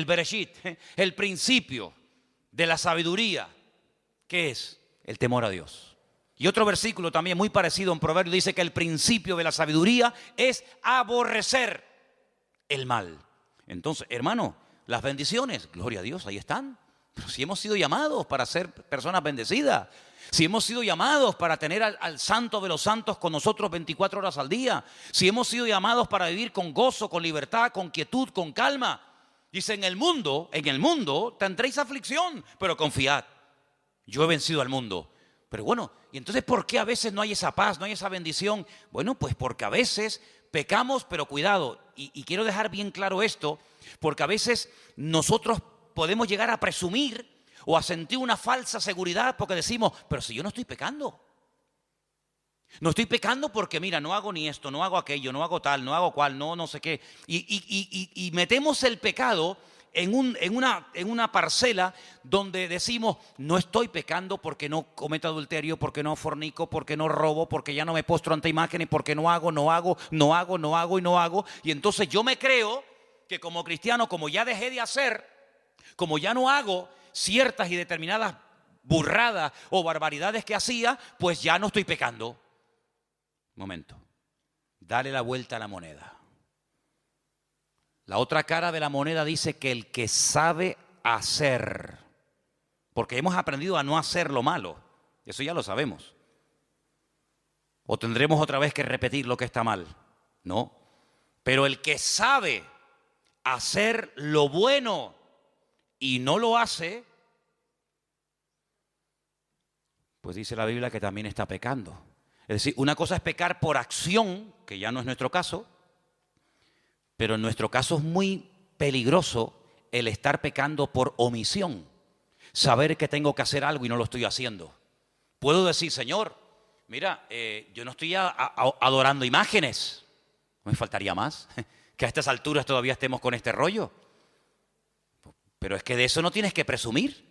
Bereshit, el principio de la sabiduría, ¿qué es? El temor a Dios. Y otro versículo también muy parecido en Proverbios dice que el principio de la sabiduría es aborrecer el mal. Entonces, hermano, las bendiciones, gloria a Dios, ahí están. Pero si hemos sido llamados para ser personas bendecidas, si hemos sido llamados para tener al Santo de los Santos con nosotros 24 horas al día, si hemos sido llamados para vivir con gozo, con libertad, con quietud, con calma. Dice, en el mundo tendréis aflicción, pero confiad, yo he vencido al mundo. Pero bueno, ¿y entonces por qué a veces no hay esa paz, no hay esa bendición? Bueno, pues porque a veces pecamos, pero cuidado, y quiero dejar bien claro esto, porque a veces nosotros podemos llegar a presumir o a sentir una falsa seguridad porque decimos, pero si yo no estoy pecando. No estoy pecando porque mira, no hago ni esto, no hago aquello, no hago tal, no hago cual, no sé qué. Y metemos el pecado en una parcela donde decimos, no estoy pecando porque no cometo adulterio, porque no fornico, porque no robo, porque ya no me postro ante imágenes, porque no hago. Y entonces yo me creo que como cristiano, como ya dejé de hacer, como ya no hago ciertas y determinadas burradas o barbaridades que hacía, pues ya no estoy pecando. Momento, dale la vuelta a la moneda. La otra cara de la moneda dice que el que sabe hacer, porque hemos aprendido a no hacer lo malo, eso ya lo sabemos. ¿O tendremos otra vez que repetir lo que está mal? No, pero el que sabe hacer lo bueno y no lo hace, pues dice la Biblia que también está pecando. Es decir, una cosa es pecar por acción, que ya no es nuestro caso, pero en nuestro caso es muy peligroso el estar pecando por omisión. Saber que tengo que hacer algo y no lo estoy haciendo. Puedo decir, Señor, mira, yo no estoy adorando imágenes. No me faltaría más que a estas alturas todavía estemos con este rollo. Pero es que de eso no tienes que presumir.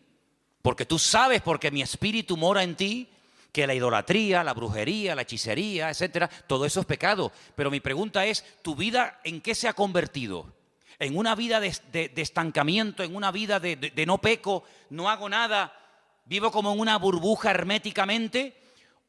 Porque tú sabes, porque mi espíritu mora en ti, que la idolatría, la brujería, la hechicería, etcétera, todo eso es pecado. Pero mi pregunta es, ¿tu vida en qué se ha convertido? ¿En una vida de estancamiento, en una vida de no peco, no hago nada, vivo como en una burbuja herméticamente?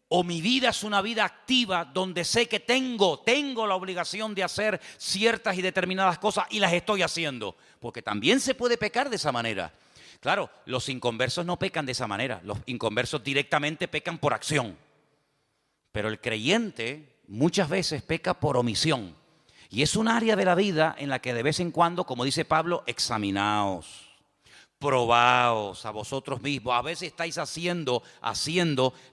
¿O mi vida es una vida activa donde sé que tengo la obligación de hacer ciertas y determinadas cosas y las estoy haciendo? Porque también se puede pecar de esa manera. Claro, los inconversos no pecan de esa manera. Los inconversos directamente pecan por acción. Pero el creyente muchas veces peca por omisión. Y es un área de la vida en la que de vez en cuando, como dice Pablo, examinaos. Probaos a vosotros mismos. A veces estáis haciendo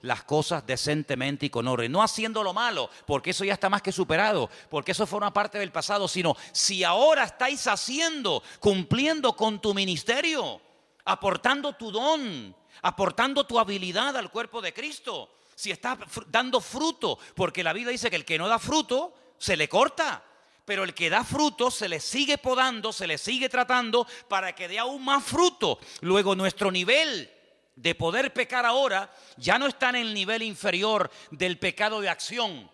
las cosas decentemente y con orden. No haciendo lo malo, porque eso ya está más que superado, porque eso forma parte del pasado, sino si ahora estáis haciendo, cumpliendo con tu ministerio, aportando tu don, aportando tu habilidad al cuerpo de Cristo. Si estás dando fruto, porque la Biblia dice que el que no da fruto se le corta. Pero el que da fruto se le sigue podando, se le sigue tratando para que dé aún más fruto. Luego nuestro nivel de poder pecar ahora ya no está en el nivel inferior del pecado de acción.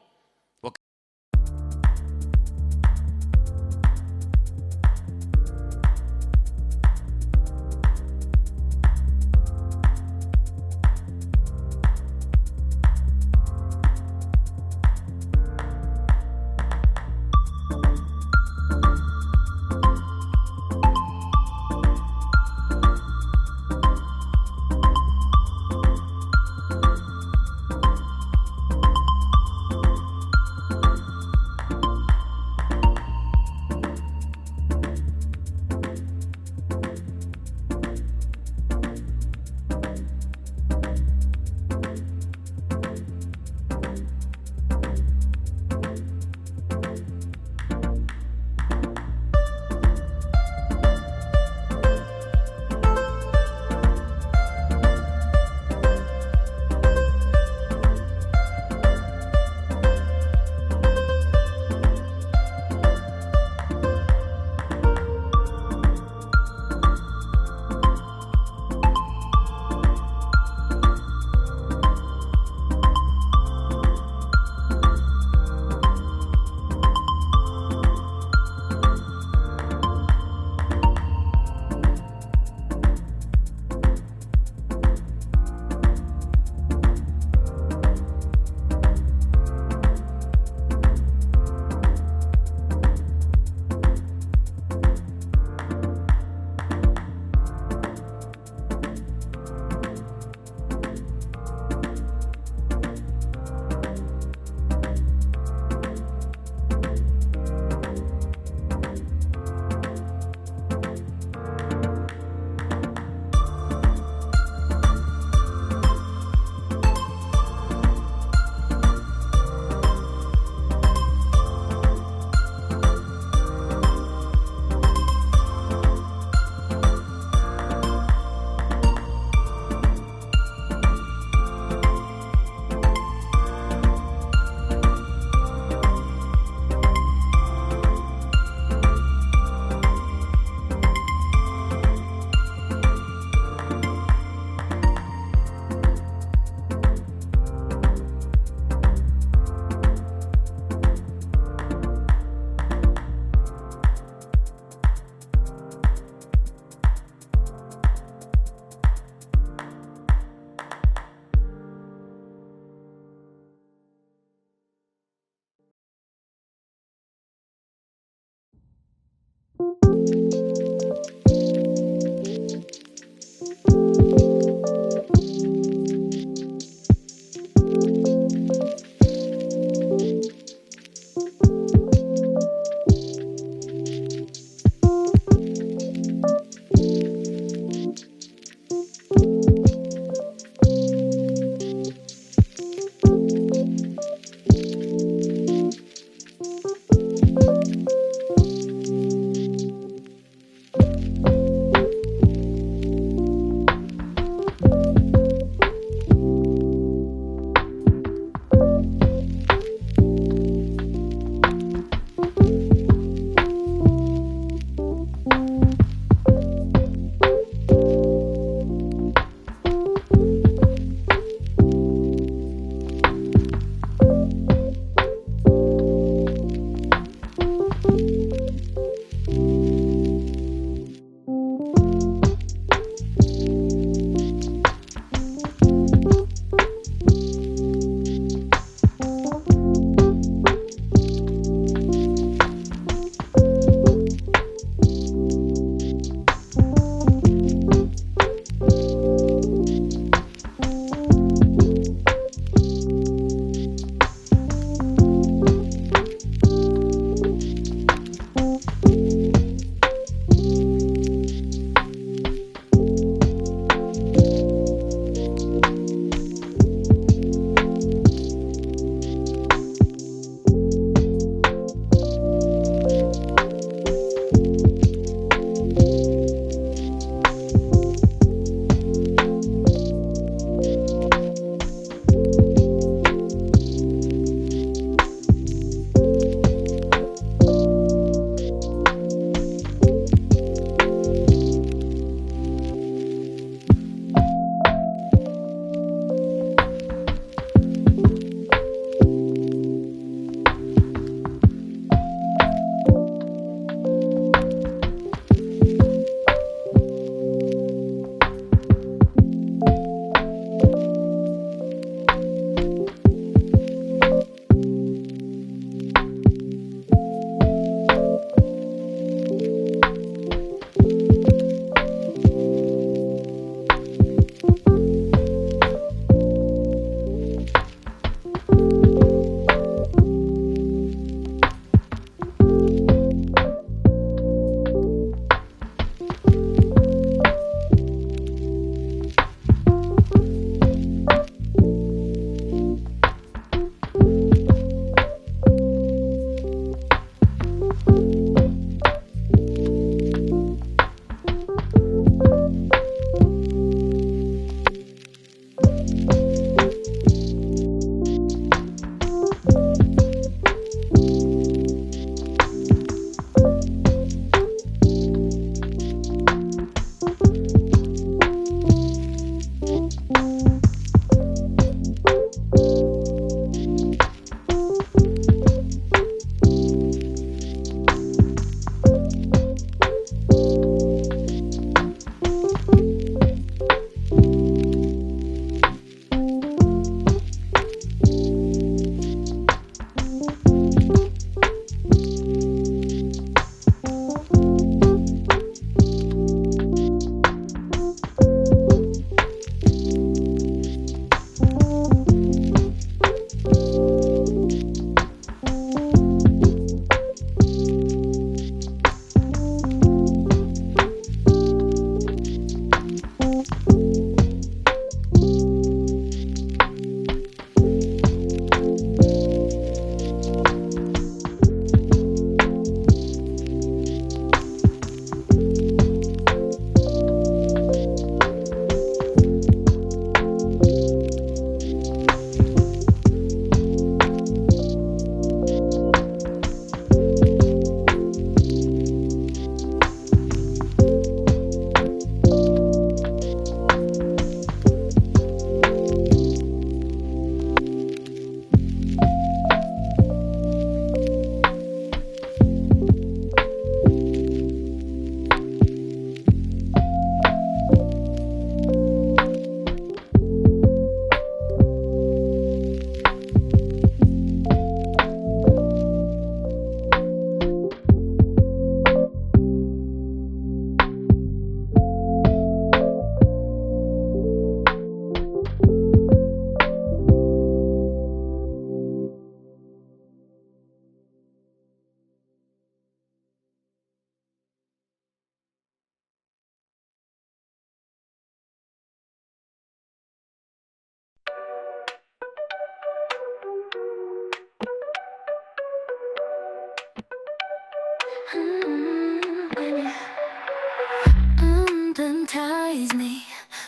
Hypnotize me,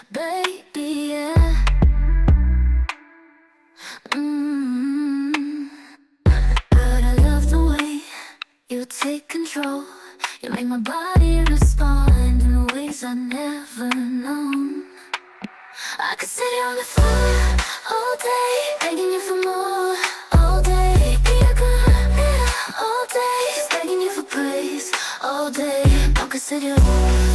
baby, yeah. But I love the way you take control. You make my body respond in ways I've never known. I could sit here on the floor all day, begging you for more. All day, be a good girl. All day, just begging you for praise. All day, I could sit here on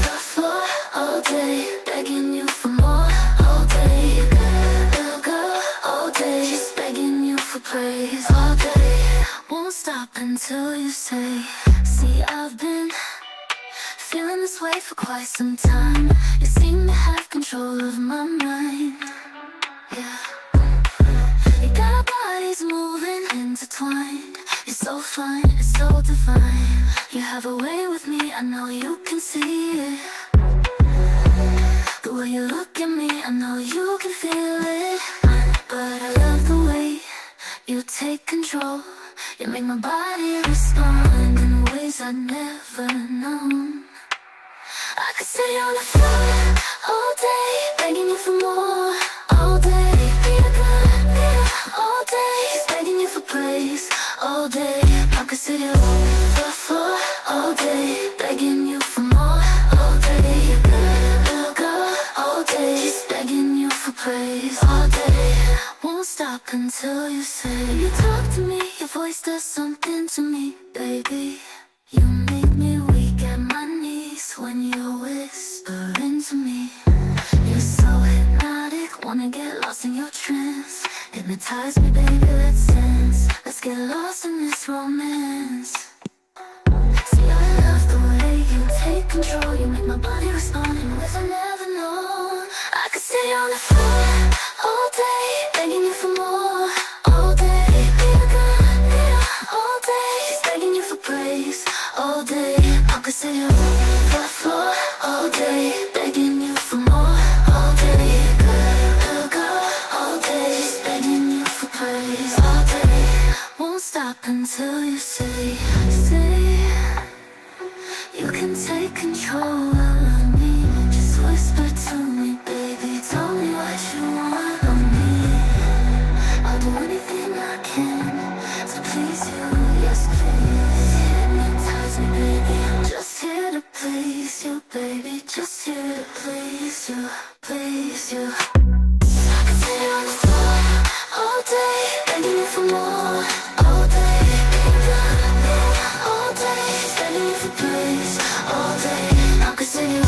the floor all day, begging you for more. All day, good girl. All day, just begging you for praise. All day, won't stop until you say. See, I've been feeling this way for quite some time. You seem to have control of my mind. Yeah. You got our bodies moving, intertwined. You're so fine, it's so divine. You have a way with me, I know you can see it. The way you look at me, I know you can feel it. But I love the way you take control. You make my body respond in ways I've never known. I could sit here on the floor all day, begging you for more. All day, be a good girl. All day, just begging you for praise. All day, I could sit here on the floor all day, begging you for more. All day, good girl. All day, just begging you for praise. All day, won't stop until you say. You talk to me, your voice does something to me, baby. You make me weak at my knees when you're whispering to me. You're so hypnotic, wanna get lost in your trance. Hypnotize me, baby, let's dance. Let's get lost in this romance. See, I love the way you take control. You make my body respond in ways I've never known. I could sit here on the floor all day, begging you for more. All day, be a good girl. All day, just begging you for praise. All day, I could sit here on the floor all day, begging you for more. All day, good girl. All day, just begging you for praise. All day, won't stop until you say, you can take control of me. Just whisper to me, baby, tell me what you want of me. I'll do anything I can to please you, yes please. Hypnotize me, baby, I'm just here to please you, baby. Just here to please you, please you. I can sit here on the floor all day, begging you for more. All day, all day, begging you for praise. All day, I can sit here on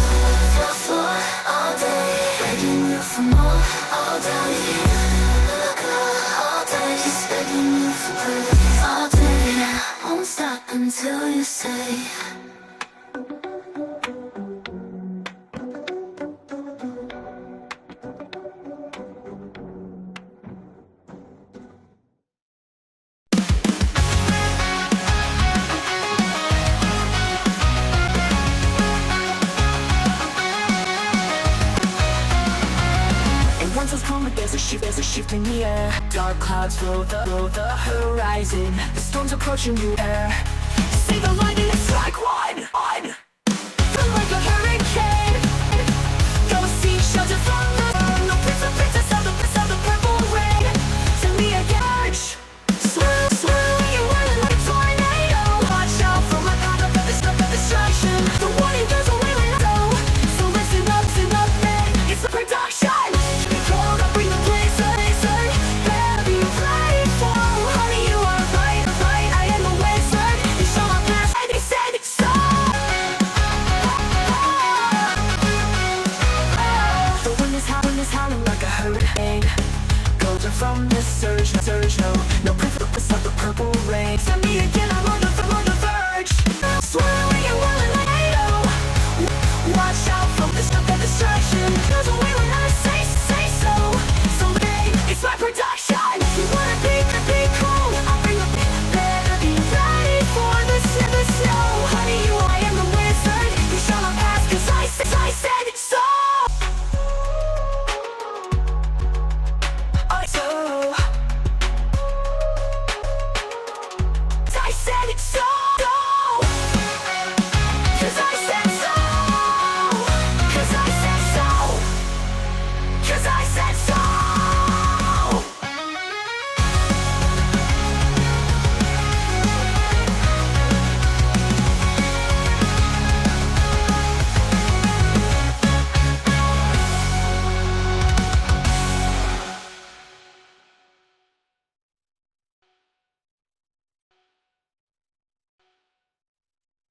the floor all day, begging you for more. All day, all day, just begging you for praise. All day, won't stop until you say. There's a shift in the air. Dark clouds fill the horizon. The storm's approaching you. Air